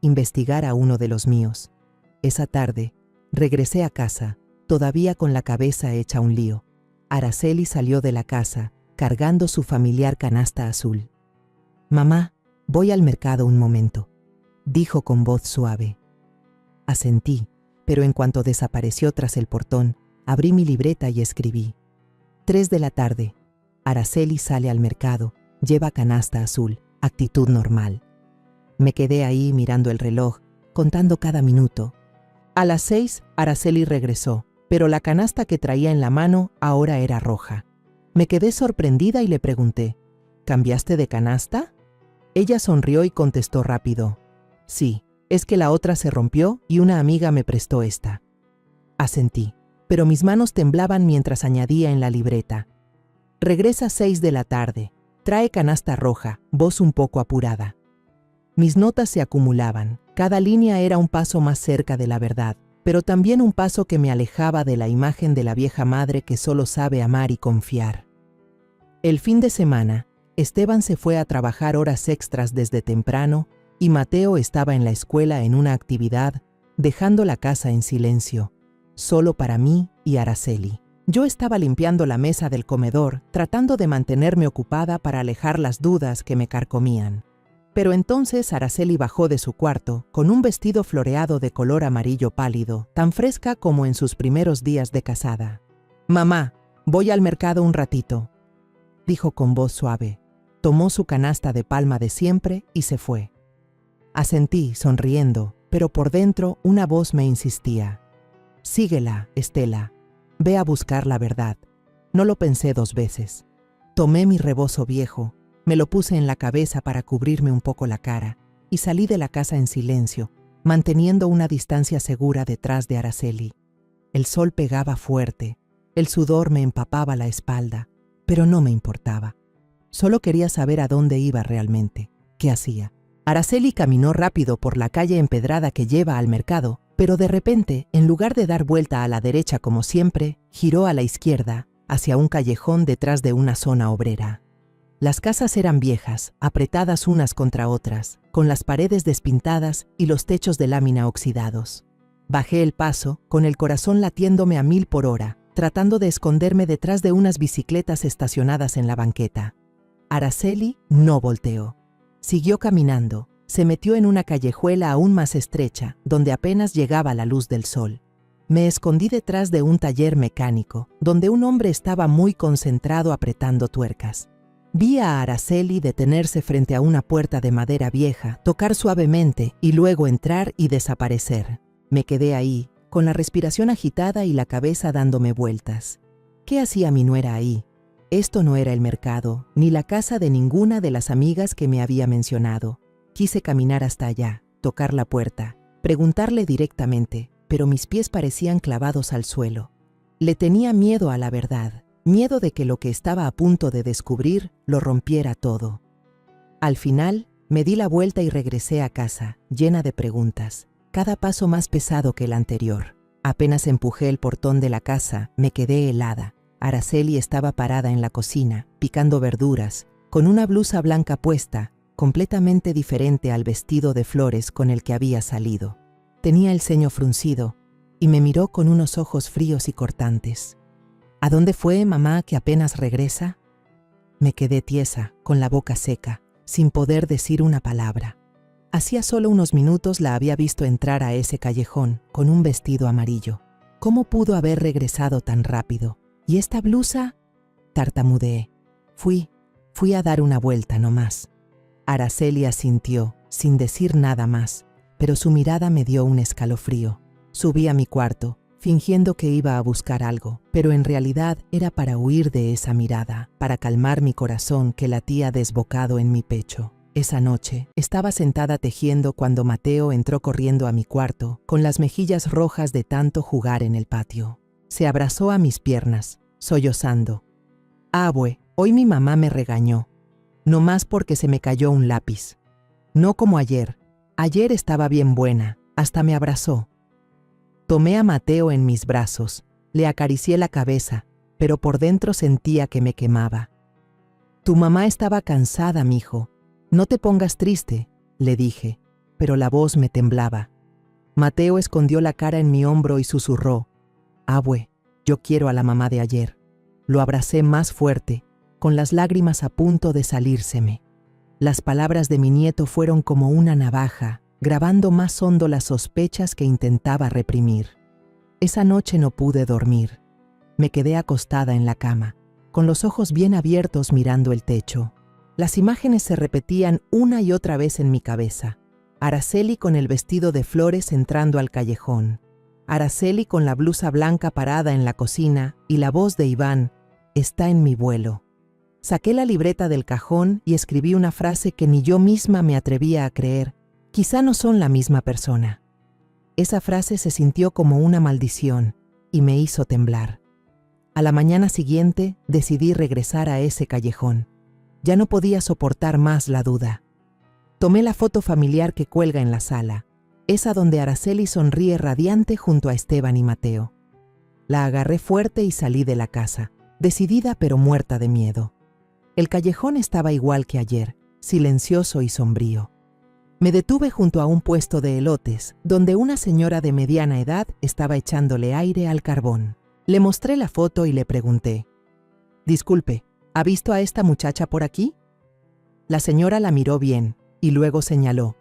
investigar a uno de los míos. Esa tarde, regresé a casa, todavía con la cabeza hecha un lío. Araceli salió de la casa, cargando su familiar canasta azul. «Mamá, voy al mercado un momento». dijo con voz suave. Asentí, pero en cuanto desapareció tras el portón, abrí mi libreta y escribí. 3 de la tarde. Araceli sale al mercado, lleva canasta azul, actitud normal. Me quedé ahí mirando el reloj, contando cada minuto. A las 6, Araceli regresó, pero la canasta que traía en la mano ahora era roja. Me quedé sorprendida y le pregunté, ¿cambiaste de canasta? Ella sonrió y contestó rápido, sí, es que la otra se rompió y una amiga me prestó esta. Asentí, pero mis manos temblaban mientras añadía en la libreta. Regresa 6 de la tarde, trae canasta roja, voz un poco apurada. Mis notas se acumulaban, cada línea era un paso más cerca de la verdad, pero también un paso que me alejaba de la imagen de la vieja madre que solo sabe amar y confiar. El fin de semana, Esteban se fue a trabajar horas extras desde temprano y Mateo estaba en la escuela en una actividad, dejando la casa en silencio, solo para mí y Araceli. Yo estaba limpiando la mesa del comedor, tratando de mantenerme ocupada para alejar las dudas que me carcomían. Pero entonces Araceli bajó de su cuarto con un vestido floreado de color amarillo pálido, tan fresca como en sus primeros días de casada. «Mamá, voy al mercado un ratito», dijo con voz suave. Tomó su canasta de palma de siempre y se fue. Asentí, sonriendo, pero por dentro una voz me insistía. «Síguela, Estela. Ve a buscar la verdad». No lo pensé 2 veces. Tomé mi rebozo viejo, me lo puse en la cabeza para cubrirme un poco la cara y salí de la casa en silencio, manteniendo una distancia segura detrás de Araceli. El sol pegaba fuerte, el sudor me empapaba la espalda, pero no me importaba. Solo quería saber a dónde iba realmente, qué hacía. Araceli caminó rápido por la calle empedrada que lleva al mercado, pero de repente, en lugar de dar vuelta a la derecha como siempre, giró a la izquierda, hacia un callejón detrás de una zona obrera. Las casas eran viejas, apretadas unas contra otras, con las paredes despintadas y los techos de lámina oxidados. Bajé el paso, con el corazón latiéndome a 1000 por hora, tratando de esconderme detrás de unas bicicletas estacionadas en la banqueta. Araceli no volteó. Siguió caminando, se metió en una callejuela aún más estrecha, donde apenas llegaba la luz del sol. Me escondí detrás de un taller mecánico, donde un hombre estaba muy concentrado apretando tuercas. Vi a Araceli detenerse frente a una puerta de madera vieja, tocar suavemente y luego entrar y desaparecer. Me quedé ahí, con la respiración agitada y la cabeza dándome vueltas. ¿Qué hacía mi nuera ahí? Esto no era el mercado, ni la casa de ninguna de las amigas que me había mencionado. Quise caminar hasta allá, tocar la puerta, preguntarle directamente, pero mis pies parecían clavados al suelo. Le tenía miedo a la verdad, miedo de que lo que estaba a punto de descubrir lo rompiera todo. Al final, me di la vuelta y regresé a casa, llena de preguntas, cada paso más pesado que el anterior. Apenas empujé el portón de la casa, me quedé helada. Araceli estaba parada en la cocina, picando verduras, con una blusa blanca puesta, completamente diferente al vestido de flores con el que había salido. Tenía el ceño fruncido y me miró con unos ojos fríos y cortantes. ¿A dónde fue, mamá, que apenas regresa? Me quedé tiesa, con la boca seca, sin poder decir una palabra. Hacía solo unos minutos la había visto entrar a ese callejón, con un vestido amarillo. ¿Cómo pudo haber regresado tan rápido? ¿Y esta blusa? Tartamudeé. Fui a dar una vuelta nomás. Araceli asintió, sin decir nada más, pero su mirada me dio un escalofrío. Subí a mi cuarto, fingiendo que iba a buscar algo, pero en realidad era para huir de esa mirada, para calmar mi corazón que latía desbocado en mi pecho. Esa noche, estaba sentada tejiendo cuando Mateo entró corriendo a mi cuarto, con las mejillas rojas de tanto jugar en el patio. Se abrazó a mis piernas, sollozando. «Abue, hoy mi mamá me regañó, no más porque se me cayó un lápiz. No como ayer. Ayer estaba bien buena, hasta me abrazó». Tomé a Mateo en mis brazos, le acaricié la cabeza, pero por dentro sentía que me quemaba. «Tu mamá estaba cansada, mijo. No te pongas triste», le dije, pero la voz me temblaba. Mateo escondió la cara en mi hombro y susurró: «Abue, yo quiero a la mamá de ayer». Lo abracé más fuerte, con las lágrimas a punto de salírseme. Las palabras de mi nieto fueron como una navaja, grabando más hondo las sospechas que intentaba reprimir. Esa noche no pude dormir. Me quedé acostada en la cama, con los ojos bien abiertos mirando el techo. Las imágenes se repetían una y otra vez en mi cabeza. Araceli con el vestido de flores entrando al callejón. Araceli con la blusa blanca parada en la cocina y la voz de Iván, está en mi vuelo. Saqué la libreta del cajón y escribí una frase que ni yo misma me atrevía a creer. Quizá no son la misma persona. Esa frase se sintió como una maldición y me hizo temblar. A la mañana siguiente decidí regresar a ese callejón. Ya no podía soportar más la duda. Tomé la foto familiar que cuelga en la sala, esa donde Araceli sonríe radiante junto a Esteban y Mateo. La agarré fuerte y salí de la casa, decidida pero muerta de miedo. El callejón estaba igual que ayer, silencioso y sombrío. Me detuve junto a un puesto de elotes, donde una señora de mediana edad estaba echándole aire al carbón. Le mostré la foto y le pregunté, «Disculpe, ¿ha visto a esta muchacha por aquí?» La señora la miró bien y luego señaló,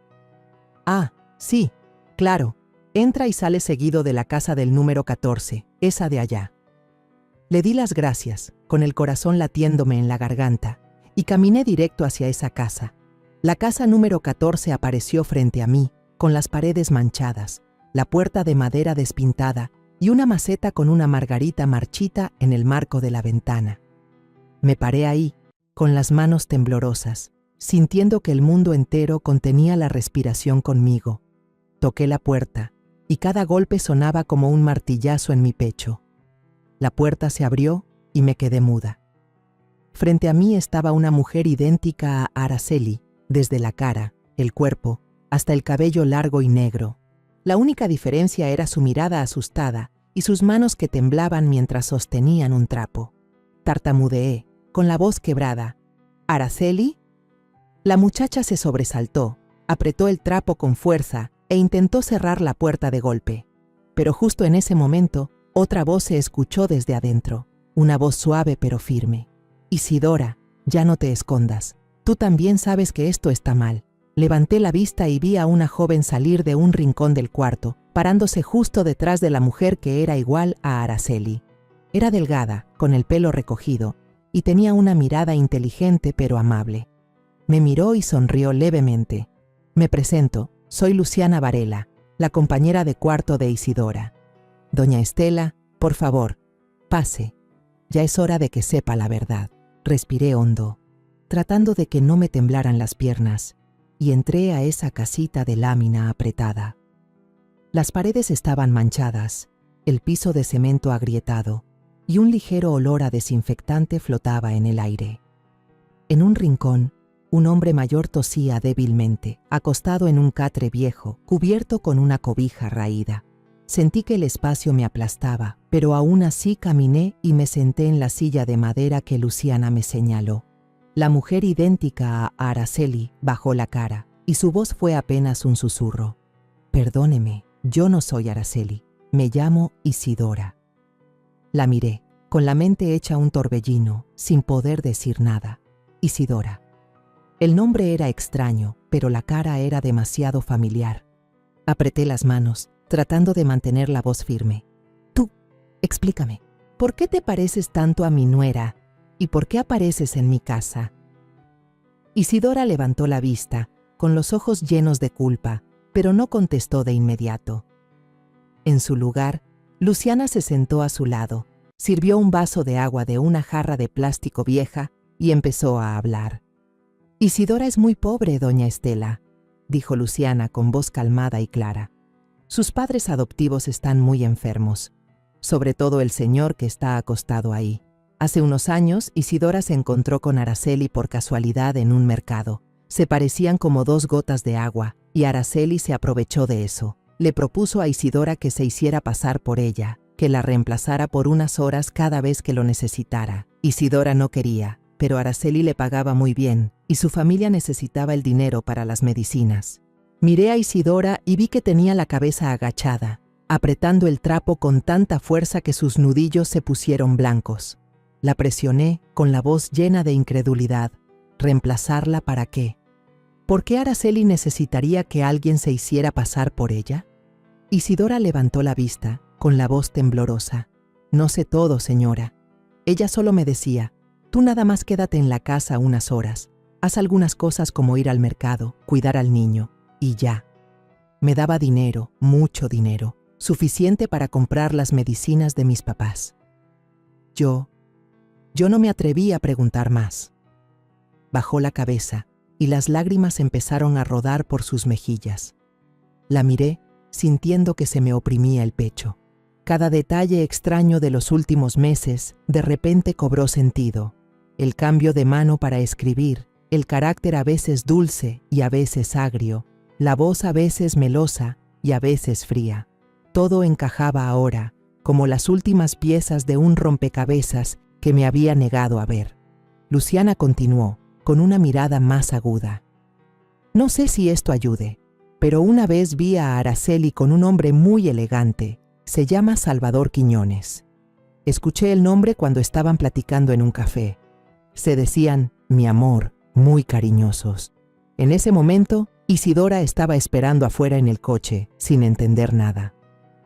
«Ah, sí, claro, entra y sale seguido de la casa del número 14, esa de allá». Le di las gracias, con el corazón latiéndome en la garganta, y caminé directo hacia esa casa. La casa número 14 apareció frente a mí, con las paredes manchadas, la puerta de madera despintada y una maceta con una margarita marchita en el marco de la ventana. Me paré ahí, con las manos temblorosas, sintiendo que el mundo entero contenía la respiración conmigo. Toqué la puerta, y cada golpe sonaba como un martillazo en mi pecho. La puerta se abrió y me quedé muda. Frente a mí estaba una mujer idéntica a Araceli, desde la cara, el cuerpo, hasta el cabello largo y negro. La única diferencia era su mirada asustada y sus manos que temblaban mientras sostenían un trapo. Tartamudeé, con la voz quebrada, «¿Araceli?» La muchacha se sobresaltó, apretó el trapo con fuerza e intentó cerrar la puerta de golpe. Pero justo en ese momento, otra voz se escuchó desde adentro, una voz suave pero firme. «Isidora, ya no te escondas. Tú también sabes que esto está mal». Levanté la vista y vi a una joven salir de un rincón del cuarto, parándose justo detrás de la mujer que era igual a Araceli. Era delgada, con el pelo recogido, y tenía una mirada inteligente pero amable. Me miró y sonrió levemente. «Me presento, soy Luciana Varela, la compañera de cuarto de Isidora. Doña Estela, por favor, pase. Ya es hora de que sepa la verdad». Respiré hondo, tratando de que no me temblaran las piernas, y entré a esa casita de lámina apretada. Las paredes estaban manchadas, el piso de cemento agrietado, y un ligero olor a desinfectante flotaba en el aire. En un rincón, un hombre mayor tosía débilmente, acostado en un catre viejo, cubierto con una cobija raída. Sentí que el espacio me aplastaba, pero aún así caminé y me senté en la silla de madera que Luciana me señaló. La mujer idéntica a Araceli bajó la cara, y su voz fue apenas un susurro. «Perdóneme, yo no soy Araceli, me llamo Isidora». La miré, con la mente hecha un torbellino, sin poder decir nada. Isidora. El nombre era extraño, pero la cara era demasiado familiar. Apreté las manos, tratando de mantener la voz firme. «Tú, explícame, ¿por qué te pareces tanto a mi nuera y por qué apareces en mi casa?» Isidora levantó la vista, con los ojos llenos de culpa, pero no contestó de inmediato. En su lugar, Luciana se sentó a su lado, sirvió un vaso de agua de una jarra de plástico vieja y empezó a hablar. «Isidora es muy pobre, doña Estela», dijo Luciana con voz calmada y clara. «Sus padres adoptivos están muy enfermos, sobre todo el señor que está acostado ahí. Hace unos años, Isidora se encontró con Araceli por casualidad en un mercado. Se parecían como dos gotas de agua, y Araceli se aprovechó de eso. Le propuso a Isidora que se hiciera pasar por ella, que la reemplazara por unas horas cada vez que lo necesitara. Isidora no quería, pero Araceli le pagaba muy bien, y su familia necesitaba el dinero para las medicinas. Miré a Isidora y vi que tenía la cabeza agachada, apretando el trapo con tanta fuerza que sus nudillos se pusieron blancos. La presioné con la voz llena de incredulidad. ¿Reemplazarla para qué? ¿Por qué Araceli necesitaría que alguien se hiciera pasar por ella? Isidora levantó la vista, con la voz temblorosa. No sé todo, señora. Ella solo me decía, tú nada más quédate en la casa unas horas. Haz algunas cosas como ir al mercado, cuidar al niño, y ya. Me daba dinero, mucho dinero, suficiente para comprar las medicinas de mis papás. Yo no me atreví a preguntar más. Bajó la cabeza y las lágrimas empezaron a rodar por sus mejillas. La miré, sintiendo que se me oprimía el pecho. Cada detalle extraño de los últimos meses de repente cobró sentido. El cambio de mano para escribir, el carácter a veces dulce y a veces agrio, la voz a veces melosa y a veces fría. Todo encajaba ahora, como las últimas piezas de un rompecabezas que me había negado a ver. Luciana continuó, con una mirada más aguda. No sé si esto ayude, pero una vez vi a Araceli con un hombre muy elegante. Se llama Salvador Quiñones. Escuché el nombre cuando estaban platicando en un café. Se decían, mi amor, muy cariñosos. En ese momento, Isidora estaba esperando afuera en el coche, sin entender nada.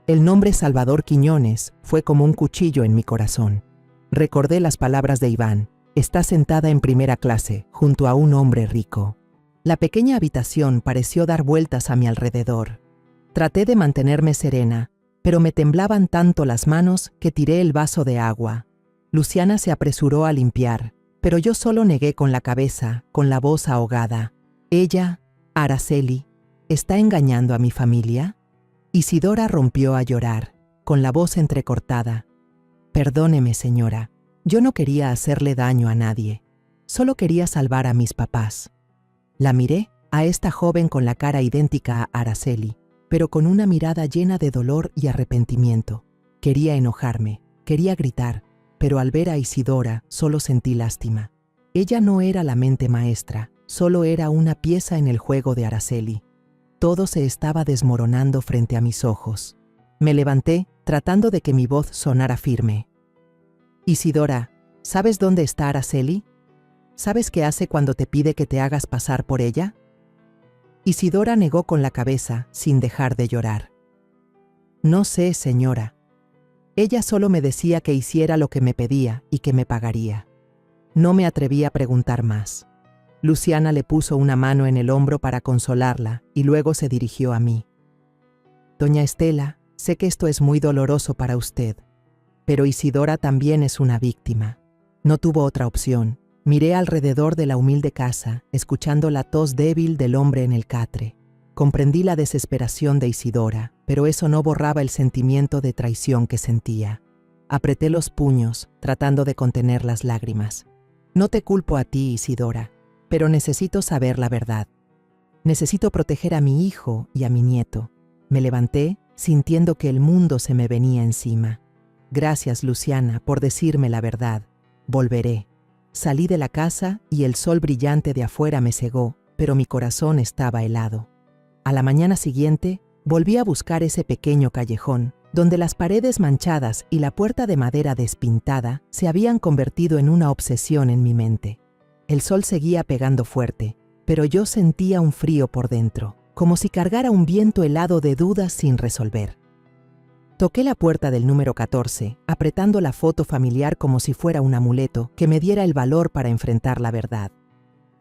El nombre Salvador Quiñones fue como un cuchillo en mi corazón. Recordé las palabras de Iván. Está sentada en primera clase, junto a un hombre rico. La pequeña habitación pareció dar vueltas a mi alrededor. Traté de mantenerme serena, pero me temblaban tanto las manos que tiré el vaso de agua. Luciana se apresuró a limpiar, pero yo solo negué con la cabeza, con la voz ahogada. Ella, Araceli, ¿está engañando a mi familia? Isidora rompió a llorar, con la voz entrecortada. Perdóneme, señora, yo no quería hacerle daño a nadie. Solo quería salvar a mis papás. La miré, a esta joven con la cara idéntica a Araceli, pero con una mirada llena de dolor y arrepentimiento. Quería enojarme, quería gritar, pero al ver a Isidora solo sentí lástima. Ella no era la mente maestra, solo era una pieza en el juego de Araceli. Todo se estaba desmoronando frente a mis ojos. Me levanté, tratando de que mi voz sonara firme. Isidora, ¿sabes dónde está Araceli? ¿Sabes qué hace cuando te pide que te hagas pasar por ella? Isidora negó con la cabeza, sin dejar de llorar. No sé, señora. Ella solo me decía que hiciera lo que me pedía y que me pagaría. No me atreví a preguntar más. Luciana le puso una mano en el hombro para consolarla y luego se dirigió a mí. Doña Estela, sé que esto es muy doloroso para usted, pero Isidora también es una víctima. No tuvo otra opción. Miré alrededor de la humilde casa, escuchando la tos débil del hombre en el catre. Comprendí la desesperación de Isidora, pero eso no borraba el sentimiento de traición que sentía. Apreté los puños, tratando de contener las lágrimas. No te culpo a ti, Isidora, pero necesito saber la verdad. Necesito proteger a mi hijo y a mi nieto. Me levanté, sintiendo que el mundo se me venía encima. Gracias, Luciana, por decirme la verdad. Volveré. Salí de la casa y el sol brillante de afuera me cegó, pero mi corazón estaba helado. A la mañana siguiente, volví a buscar ese pequeño callejón, donde las paredes manchadas y la puerta de madera despintada se habían convertido en una obsesión en mi mente. El sol seguía pegando fuerte, pero yo sentía un frío por dentro, como si cargara un viento helado de dudas sin resolver. Toqué la puerta del número 14, apretando la foto familiar como si fuera un amuleto que me diera el valor para enfrentar la verdad.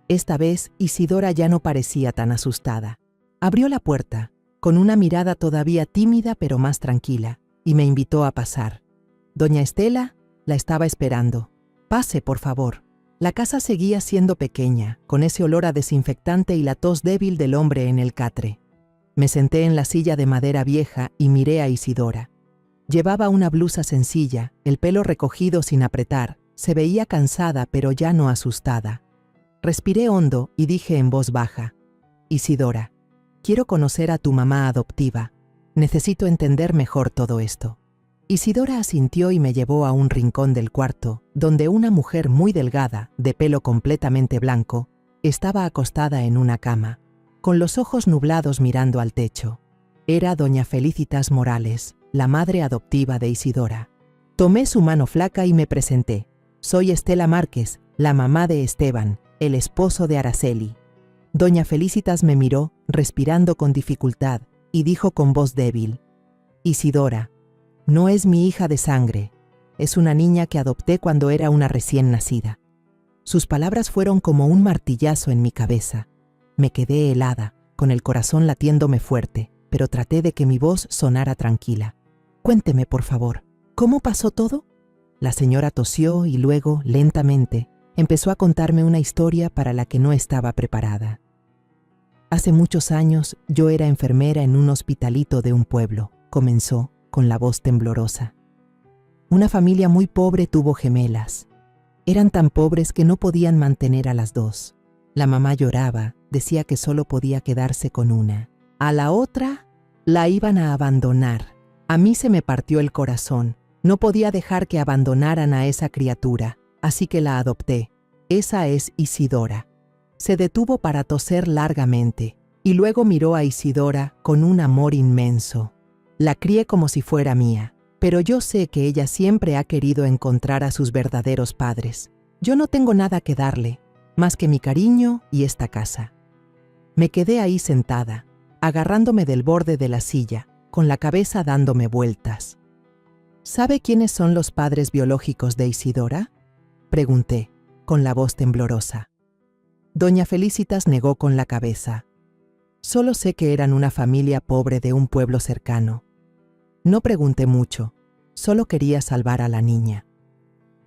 Esta vez, Isidora ya no parecía tan asustada. Abrió la puerta, con una mirada todavía tímida pero más tranquila, y me invitó a pasar. Doña Estela la estaba esperando. Pase, por favor. La casa seguía siendo pequeña, con ese olor a desinfectante y la tos débil del hombre en el catre. Me senté en la silla de madera vieja y miré a Isidora. Llevaba una blusa sencilla, el pelo recogido sin apretar. Se veía cansada, pero ya no asustada. Respiré hondo y dije en voz baja: Isidora, quiero conocer a tu mamá adoptiva. Necesito entender mejor todo esto. Isidora asintió y me llevó a un rincón del cuarto, donde una mujer muy delgada, de pelo completamente blanco, estaba acostada en una cama, con los ojos nublados mirando al techo. Era doña Felicitas Morales, la madre adoptiva de Isidora. Tomé su mano flaca y me presenté. Soy Estela Márquez, la mamá de Esteban, el esposo de Araceli. Doña Felicitas me miró, respirando con dificultad, y dijo con voz débil: Isidora, no es mi hija de sangre, es una niña que adopté cuando era una recién nacida. Sus palabras fueron como un martillazo en mi cabeza. Me quedé helada, con el corazón latiéndome fuerte, pero traté de que mi voz sonara tranquila. Cuénteme, por favor, ¿cómo pasó todo? La señora tosió y luego, lentamente, empezó a contarme una historia para la que no estaba preparada. Hace muchos años yo era enfermera en un hospitalito de un pueblo, comenzó, con la voz temblorosa. Una familia muy pobre tuvo gemelas. Eran tan pobres que no podían mantener a las dos. La mamá lloraba, decía que solo podía quedarse con una. A la otra la iban a abandonar. A mí se me partió el corazón. No podía dejar que abandonaran a esa criatura, así que la adopté. Esa es Isidora. Se detuvo para toser largamente y luego miró a Isidora con un amor inmenso. La crié como si fuera mía, pero yo sé que ella siempre ha querido encontrar a sus verdaderos padres. Yo no tengo nada que darle, más que mi cariño y esta casa. Me quedé ahí sentada, agarrándome del borde de la silla, con la cabeza dándome vueltas. ¿Sabe quiénes son los padres biológicos de Isidora?, pregunté, con la voz temblorosa. Doña Felicitas negó con la cabeza. Solo sé que eran una familia pobre de un pueblo cercano. No pregunté mucho, solo quería salvar a la niña.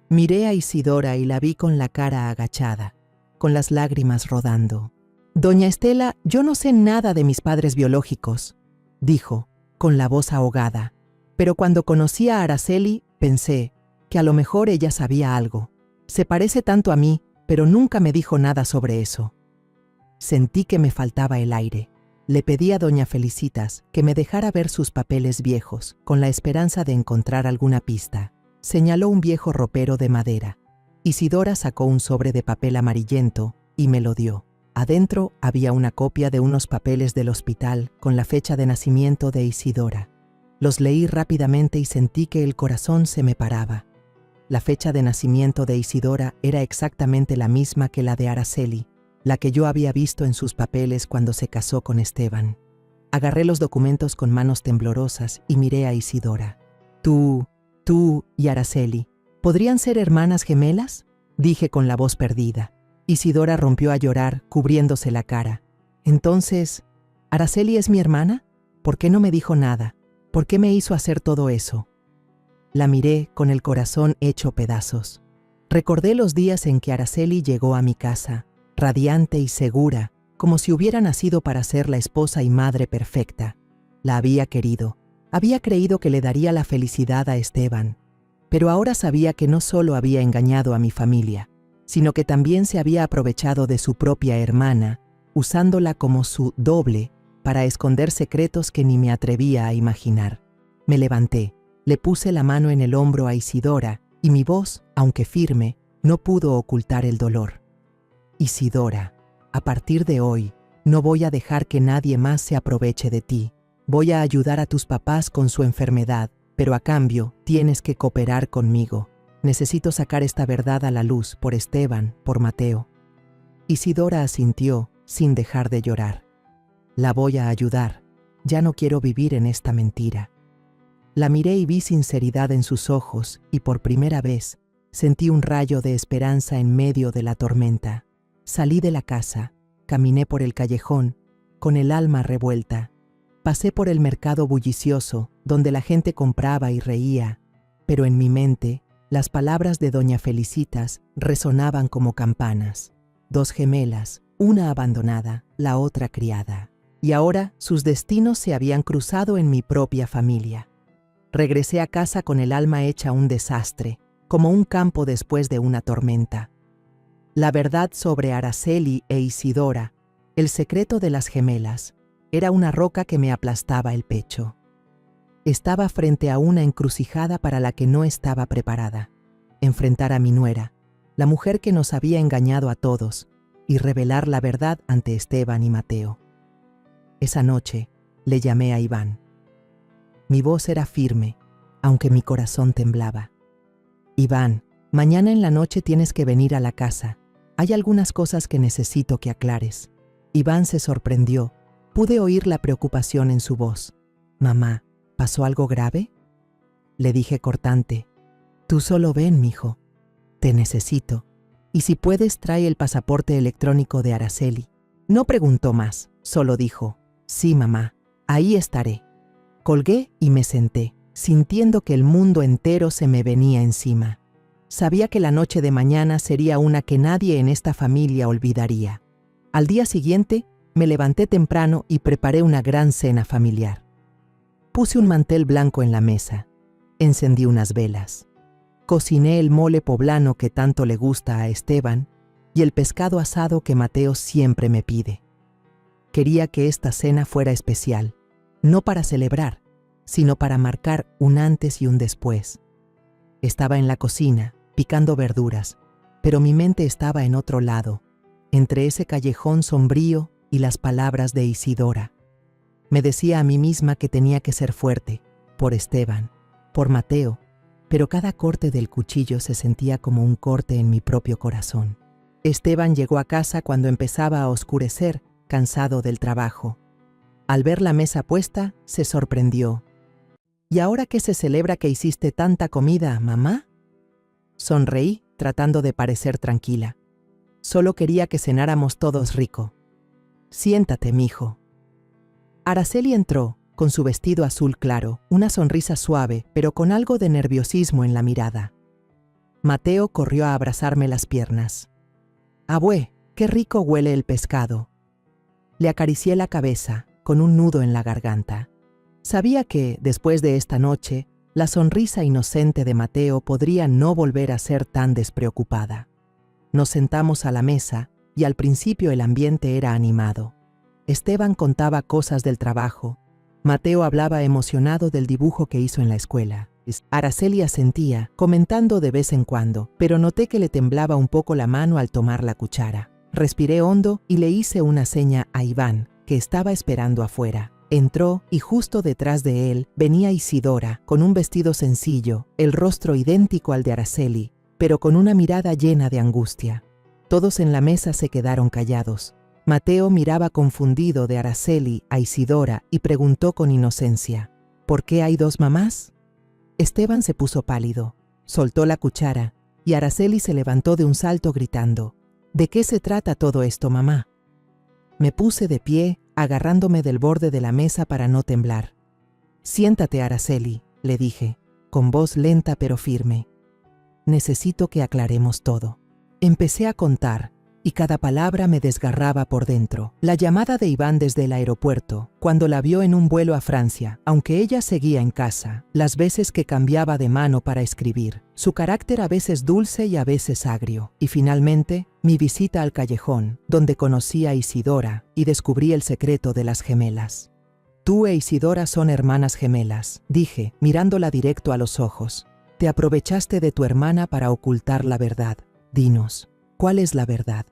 Miré a Isidora y la vi con la cara agachada, con las lágrimas rodando. Doña Estela, yo no sé nada de mis padres biológicos, dijo, con la voz ahogada. Pero cuando conocí a Araceli, pensé que a lo mejor ella sabía algo. Se parece tanto a mí, pero nunca me dijo nada sobre eso. Sentí que me faltaba el aire. Le pedí a doña Felicitas que me dejara ver sus papeles viejos, con la esperanza de encontrar alguna pista. Señaló un viejo ropero de madera. Isidora sacó un sobre de papel amarillento y me lo dio. Adentro había una copia de unos papeles del hospital con la fecha de nacimiento de Isidora. Los leí rápidamente y sentí que el corazón se me paraba. La fecha de nacimiento de Isidora era exactamente la misma que la de Araceli, la que yo había visto en sus papeles cuando se casó con Esteban. Agarré los documentos con manos temblorosas y miré a Isidora. Tú y Araceli, ¿podrían ser hermanas gemelas?, dije con la voz perdida. Isidora rompió a llorar, cubriéndose la cara. Entonces, ¿Araceli es mi hermana? ¿Por qué no me dijo nada? ¿Por qué me hizo hacer todo eso? La miré con el corazón hecho pedazos. Recordé los días en que Araceli llegó a mi casa, radiante y segura, como si hubiera nacido para ser la esposa y madre perfecta. La había querido. Había creído que le daría la felicidad a Esteban. Pero ahora sabía que no solo había engañado a mi familia, sino que también se había aprovechado de su propia hermana, usándola como su doble para esconder secretos que ni me atrevía a imaginar. Me levanté, le puse la mano en el hombro a Isidora y mi voz, aunque firme, no pudo ocultar el dolor. Isidora, a partir de hoy, no voy a dejar que nadie más se aproveche de ti. Voy a ayudar a tus papás con su enfermedad, pero a cambio tienes que cooperar conmigo. Necesito sacar esta verdad a la luz por Esteban, por Mateo. Isidora asintió, sin dejar de llorar. La voy a ayudar. Ya no quiero vivir en esta mentira. La miré y vi sinceridad en sus ojos, y por primera vez sentí un rayo de esperanza en medio de la tormenta. Salí de la casa, caminé por el callejón, con el alma revuelta. Pasé por el mercado bullicioso, donde la gente compraba y reía, pero en mi mente, las palabras de doña Felicitas resonaban como campanas. 2 gemelas, una abandonada, la otra criada. Y ahora sus destinos se habían cruzado en mi propia familia. Regresé a casa con el alma hecha un desastre, como un campo después de una tormenta. La verdad sobre Araceli e Isidora, el secreto de las gemelas, era una roca que me aplastaba el pecho. Estaba frente a una encrucijada para la que no estaba preparada. Enfrentar a mi nuera, la mujer que nos había engañado a todos, y revelar la verdad ante Esteban y Mateo. Esa noche le llamé a Iván. Mi voz era firme, aunque mi corazón temblaba. Iván, mañana en la noche tienes que venir a la casa. Hay algunas cosas que necesito que aclares. Iván se sorprendió. Pude oír la preocupación en su voz. «Mamá, ¿pasó algo grave?», le dije cortante. «Tú solo ven, mijo. Te necesito. Y si puedes, trae el pasaporte electrónico de Araceli». No preguntó más, solo dijo: «Sí, mamá, ahí estaré». Colgué y me senté, sintiendo que el mundo entero se me venía encima. Sabía que la noche de mañana sería una que nadie en esta familia olvidaría. Al día siguiente, me levanté temprano y preparé una gran cena familiar. Puse un mantel blanco en la mesa. Encendí unas velas. Cociné el mole poblano que tanto le gusta a Esteban y el pescado asado que Mateo siempre me pide. Quería que esta cena fuera especial, no para celebrar, sino para marcar un antes y un después. Estaba en la cocina, picando verduras, pero mi mente estaba en otro lado, entre ese callejón sombrío y las palabras de Isidora. Me decía a mí misma que tenía que ser fuerte, por Esteban, por Mateo, pero cada corte del cuchillo se sentía como un corte en mi propio corazón. Esteban llegó a casa cuando empezaba a oscurecer, cansado del trabajo. Al ver la mesa puesta, se sorprendió. «¿Y ahora qué se celebra que hiciste tanta comida, mamá?». Sonreí, tratando de parecer tranquila. «Solo quería que cenáramos todos rico». «Siéntate, mijo». Araceli entró, con su vestido azul claro, una sonrisa suave, pero con algo de nerviosismo en la mirada. Mateo corrió a abrazarme las piernas. «Abue, qué rico huele el pescado». Le acaricié la cabeza, con un nudo en la garganta. Sabía que, después de esta noche, la sonrisa inocente de Mateo podría no volver a ser tan despreocupada. Nos sentamos a la mesa y al principio el ambiente era animado. Esteban contaba cosas del trabajo. Mateo hablaba emocionado del dibujo que hizo en la escuela. Araceli asentía, comentando de vez en cuando, pero noté que le temblaba un poco la mano al tomar la cuchara. Respiré hondo y le hice una seña a Iván, que estaba esperando afuera. Entró y justo detrás de él venía Isidora, con un vestido sencillo, el rostro idéntico al de Araceli, pero con una mirada llena de angustia. Todos en la mesa se quedaron callados. Mateo miraba confundido de Araceli a Isidora y preguntó con inocencia: «¿Por qué hay dos mamás?». Esteban se puso pálido, soltó la cuchara y Araceli se levantó de un salto gritando: «¿De qué se trata todo esto, mamá?». Me puse de pie, agarrándome del borde de la mesa para no temblar. «Siéntate, Araceli», le dije, con voz lenta pero firme. «Necesito que aclaremos todo». Empecé a contar, y cada palabra me desgarraba por dentro. La llamada de Iván desde el aeropuerto, cuando la vio en un vuelo a Francia, aunque ella seguía en casa, las veces que cambiaba de mano para escribir, su carácter a veces dulce y a veces agrio, y finalmente, mi visita al callejón, donde conocí a Isidora y descubrí el secreto de las gemelas. «Tú e Isidora son hermanas gemelas», dije, mirándola directo a los ojos. «Te aprovechaste de tu hermana para ocultar la verdad. Dinos, ¿cuál es la verdad?».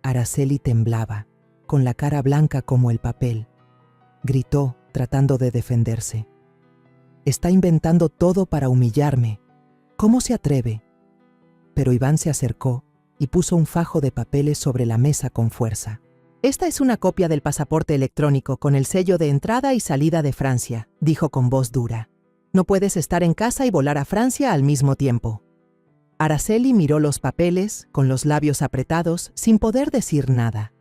Araceli temblaba, con la cara blanca como el papel. Gritó, tratando de defenderse: «Está inventando todo para humillarme. ¿Cómo se atreve?». Pero Iván se acercó y puso un fajo de papeles sobre la mesa con fuerza. «Esta es una copia del pasaporte electrónico con el sello de entrada y salida de Francia», dijo con voz dura. «No puedes estar en casa y volar a Francia al mismo tiempo». Araceli miró los papeles, con los labios apretados, sin poder decir nada.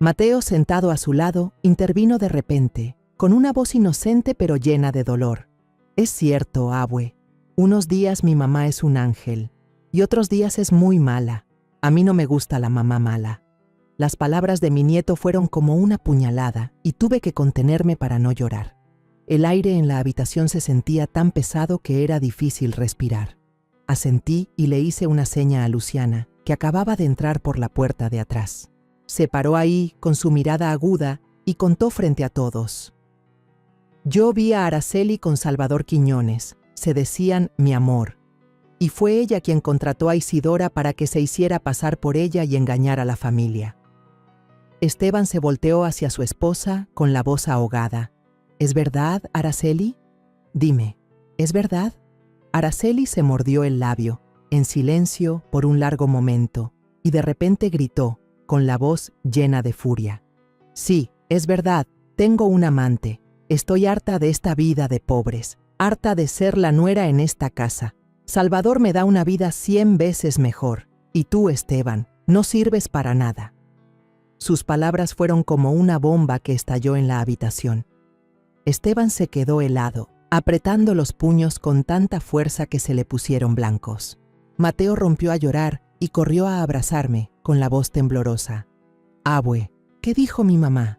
Mateo, sentado a su lado, intervino de repente, con una voz inocente pero llena de dolor. «Es cierto, abue. Unos días mi mamá es un ángel, y otros días es muy mala. A mí no me gusta la mamá mala». Las palabras de mi nieto fueron como una puñalada, y tuve que contenerme para no llorar. El aire en la habitación se sentía tan pesado que era difícil respirar. Asentí y le hice una seña a Luciana, que acababa de entrar por la puerta de atrás. Se paró ahí, con su mirada aguda, y contó frente a todos: «Yo vi a Araceli con Salvador Quiñones, se decían mi amor, y fue ella quien contrató a Isidora para que se hiciera pasar por ella y engañar a la familia». Esteban se volteó hacia su esposa con la voz ahogada. «¿Es verdad, Araceli? Dime, ¿es verdad?». Araceli se mordió el labio, en silencio por un largo momento, y de repente gritó, con la voz llena de furia: Sí, es verdad, tengo un amante. Estoy harta de esta vida de pobres, harta de ser la nuera en esta casa. Salvador me da una vida 100 veces mejor. Y tú, Esteban, no sirves para nada. Sus palabras fueron como una bomba que estalló en la habitación. Esteban se quedó helado, apretando los puños con tanta fuerza que se le pusieron blancos. Mateo rompió a llorar y corrió a abrazarme con la voz temblorosa. «Abue, ¿qué dijo mi mamá?».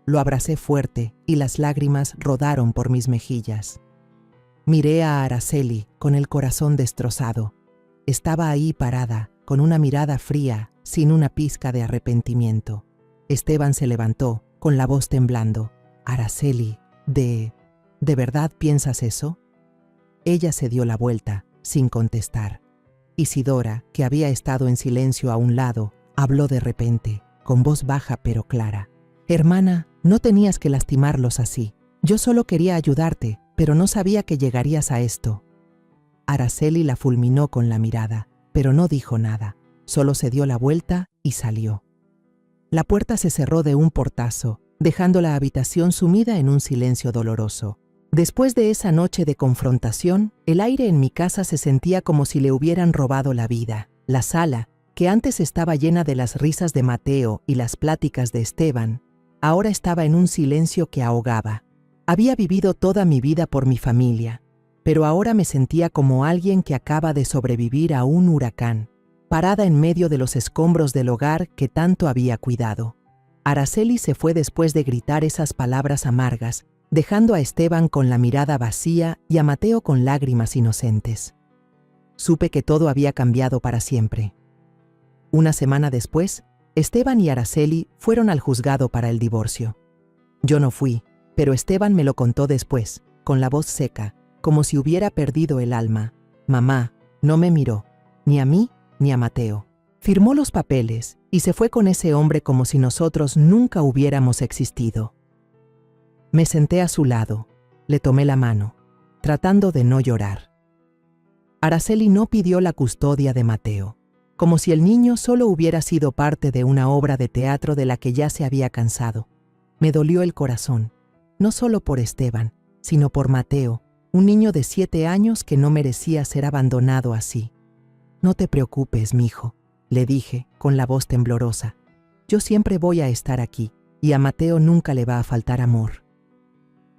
Lo abracé fuerte y las lágrimas rodaron por mis mejillas. Miré a Araceli con el corazón destrozado. Estaba ahí parada, con una mirada fría, sin una pizca de arrepentimiento. Esteban se levantó, con la voz temblando. «Araceli, ¿de verdad piensas eso?». Ella se dio la vuelta, sin contestar. Isidora, que había estado en silencio a un lado, habló de repente, con voz baja pero clara. «Hermana, no tenías que lastimarlos así. Yo solo quería ayudarte, pero no sabía que llegarías a esto». Araceli la fulminó con la mirada, pero no dijo nada. Solo se dio la vuelta y salió. La puerta se cerró de un portazo, dejando la habitación sumida en un silencio doloroso. Después de esa noche de confrontación, el aire en mi casa se sentía como si le hubieran robado la vida. La sala, que antes estaba llena de las risas de Mateo y las pláticas de Esteban, ahora estaba en un silencio que ahogaba. Había vivido toda mi vida por mi familia, pero ahora me sentía como alguien que acaba de sobrevivir a un huracán, parada en medio de los escombros del hogar que tanto había cuidado. Araceli se fue después de gritar esas palabras amargas, dejando a Esteban con la mirada vacía y a Mateo con lágrimas inocentes. Supe que todo había cambiado para siempre. Una semana después, Esteban y Araceli fueron al juzgado para el divorcio. Yo no fui, pero Esteban me lo contó después, con la voz seca, como si hubiera perdido el alma. Mamá no me miró, ni a mí ni a Mateo. Firmó los papeles y se fue con ese hombre como si nosotros nunca hubiéramos existido. Me senté a su lado, le tomé la mano, tratando de no llorar. Araceli no pidió la custodia de Mateo, como si el niño solo hubiera sido parte de una obra de teatro de la que ya se había cansado. Me dolió el corazón, no solo por Esteban, sino por Mateo, un niño de 7 años que no merecía ser abandonado así. «No te preocupes, mijo», le dije con la voz temblorosa. «Yo siempre voy a estar aquí, y a Mateo nunca le va a faltar amor».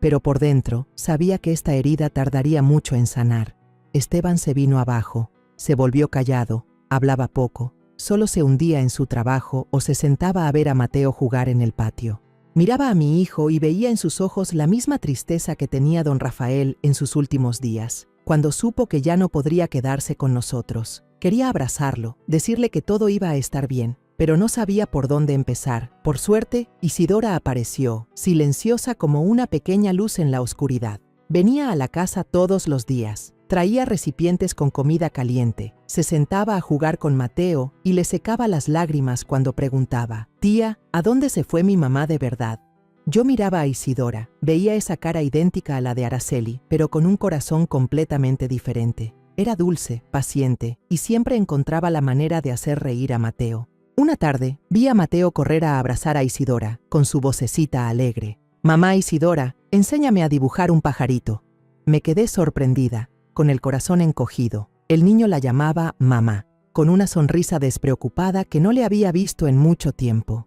Pero por dentro sabía que esta herida tardaría mucho en sanar. Esteban se vino abajo, se volvió callado, hablaba poco, solo se hundía en su trabajo o se sentaba a ver a Mateo jugar en el patio. Miraba a mi hijo y veía en sus ojos la misma tristeza que tenía don Rafael en sus últimos días, cuando supo que ya no podría quedarse con nosotros. Quería abrazarlo, decirle que todo iba a estar bien, pero no sabía por dónde empezar. Por suerte, Isidora apareció, silenciosa como una pequeña luz en la oscuridad. Venía a la casa todos los días, traía recipientes con comida caliente, se sentaba a jugar con Mateo y le secaba las lágrimas cuando preguntaba: «Tía, ¿a dónde se fue mi mamá de verdad?». Yo miraba a Isidora, veía esa cara idéntica a la de Araceli, pero con un corazón completamente diferente. Era dulce, paciente, y siempre encontraba la manera de hacer reír a Mateo. Una tarde, vi a Mateo correr a abrazar a Isidora, con su vocecita alegre. «Mamá Isidora, enséñame a dibujar un pajarito». Me quedé sorprendida, con el corazón encogido. El niño la llamaba mamá, con una sonrisa despreocupada que no le había visto en mucho tiempo.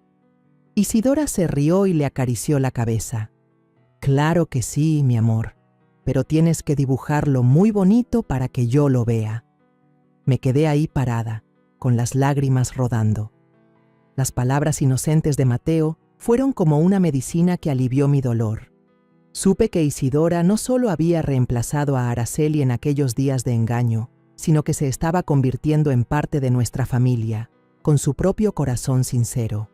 Isidora se rió y le acarició la cabeza. «Claro que sí, mi amor, pero tienes que dibujarlo muy bonito para que yo lo vea». Me quedé ahí parada, con las lágrimas rodando. Las palabras inocentes de Mateo fueron como una medicina que alivió mi dolor. Supe que Isidora no solo había reemplazado a Araceli en aquellos días de engaño, sino que se estaba convirtiendo en parte de nuestra familia, con su propio corazón sincero.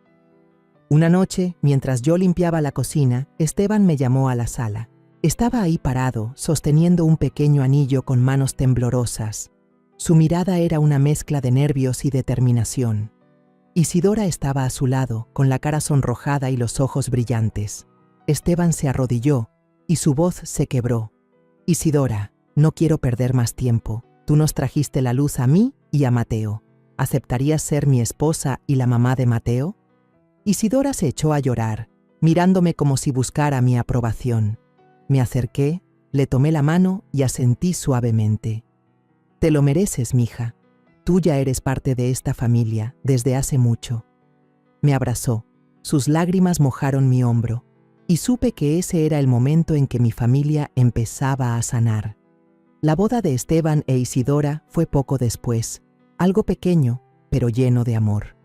Una noche, mientras yo limpiaba la cocina, Esteban me llamó a la sala. Estaba ahí parado, sosteniendo un pequeño anillo con manos temblorosas. Su mirada era una mezcla de nervios y determinación. Isidora estaba a su lado, con la cara sonrojada y los ojos brillantes. Esteban se arrodilló y su voz se quebró. «Isidora, no quiero perder más tiempo. Tú nos trajiste la luz a mí y a Mateo. ¿Aceptarías ser mi esposa y la mamá de Mateo?». Isidora se echó a llorar, mirándome como si buscara mi aprobación. Me acerqué, le tomé la mano y asentí suavemente. Te lo mereces, mija. Tú ya eres parte de esta familia desde hace mucho. Me abrazó, sus lágrimas mojaron mi hombro, y supe que ese era el momento en que mi familia empezaba a sanar. La boda de Esteban e Isidora fue poco después, algo pequeño, pero lleno de amor.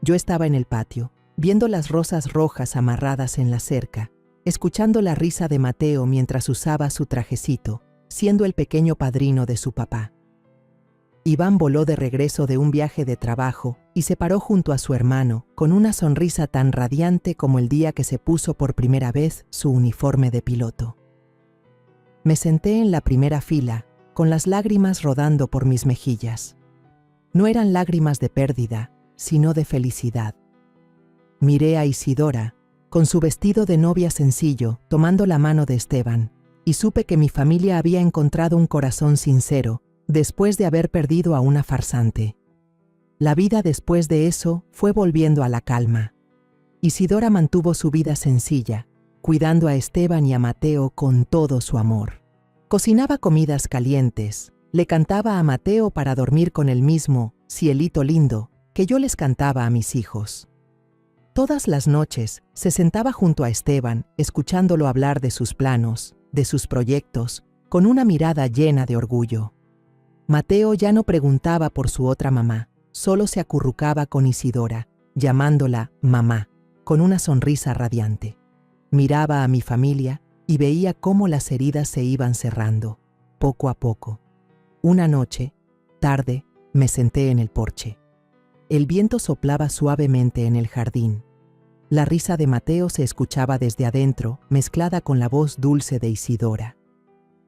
Yo estaba en el patio, viendo las rosas rojas amarradas en la cerca, escuchando la risa de Mateo mientras usaba su trajecito, siendo el pequeño padrino de su papá. Iván voló de regreso de un viaje de trabajo y se paró junto a su hermano con una sonrisa tan radiante como el día que se puso por primera vez su uniforme de piloto. Me senté en la primera fila, con las lágrimas rodando por mis mejillas. No eran lágrimas de pérdida, sino de felicidad. Miré a Isidora, con su vestido de novia sencillo, tomando la mano de Esteban, y supe que mi familia había encontrado un corazón sincero, después de haber perdido a una farsante. La vida después de eso fue volviendo a la calma. Isidora mantuvo su vida sencilla, cuidando a Esteban y a Mateo con todo su amor. Cocinaba comidas calientes, le cantaba a Mateo para dormir con el mismo cielito lindo que yo les cantaba a mis hijos. Todas las noches se sentaba junto a Esteban, escuchándolo hablar de sus planos, de sus proyectos, con una mirada llena de orgullo. Mateo ya no preguntaba por su otra mamá, solo se acurrucaba con Isidora, llamándola mamá, con una sonrisa radiante. Miraba a mi familia y veía cómo las heridas se iban cerrando, poco a poco. Una noche, tarde, me senté en el porche. El viento soplaba suavemente en el jardín. La risa de Mateo se escuchaba desde adentro, mezclada con la voz dulce de Isidora.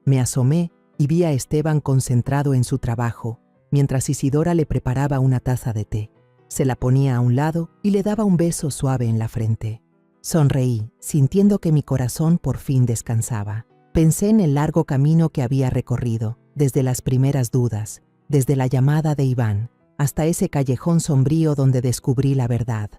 Me asomé y vi a Esteban concentrado en su trabajo, mientras Isidora le preparaba una taza de té. Se la ponía a un lado y le daba un beso suave en la frente. Sonreí, sintiendo que mi corazón por fin descansaba. Pensé en el largo camino que había recorrido, desde las primeras dudas, desde la llamada de Iván, hasta ese callejón sombrío donde descubrí la verdad.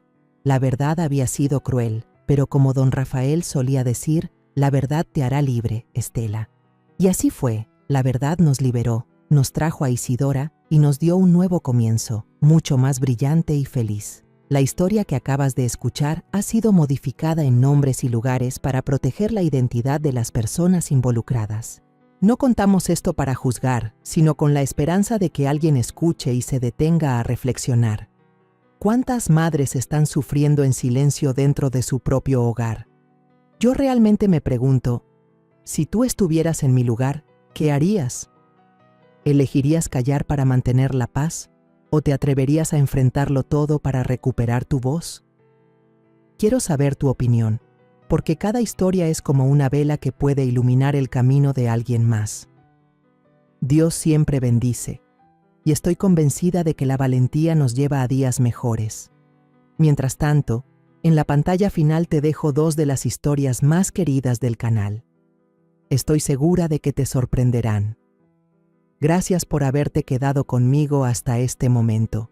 La verdad había sido cruel, pero como don Rafael solía decir, la verdad te hará libre, Estela. Y así fue. La verdad nos liberó, nos trajo a Isidora y nos dio un nuevo comienzo, mucho más brillante y feliz. La historia que acabas de escuchar ha sido modificada en nombres y lugares para proteger la identidad de las personas involucradas. No contamos esto para juzgar, sino con la esperanza de que alguien escuche y se detenga a reflexionar. ¿Cuántas madres están sufriendo en silencio dentro de su propio hogar? Yo realmente me pregunto, si tú estuvieras en mi lugar, ¿qué harías? ¿Elegirías callar para mantener la paz? ¿O te atreverías a enfrentarlo todo para recuperar tu voz? Quiero saber tu opinión, porque cada historia es como una vela que puede iluminar el camino de alguien más. Dios siempre bendice, y estoy convencida de que la valentía nos lleva a días mejores. Mientras tanto, en la pantalla final te dejo 2 de las historias más queridas del canal. Estoy segura de que te sorprenderán. Gracias por haberte quedado conmigo hasta este momento.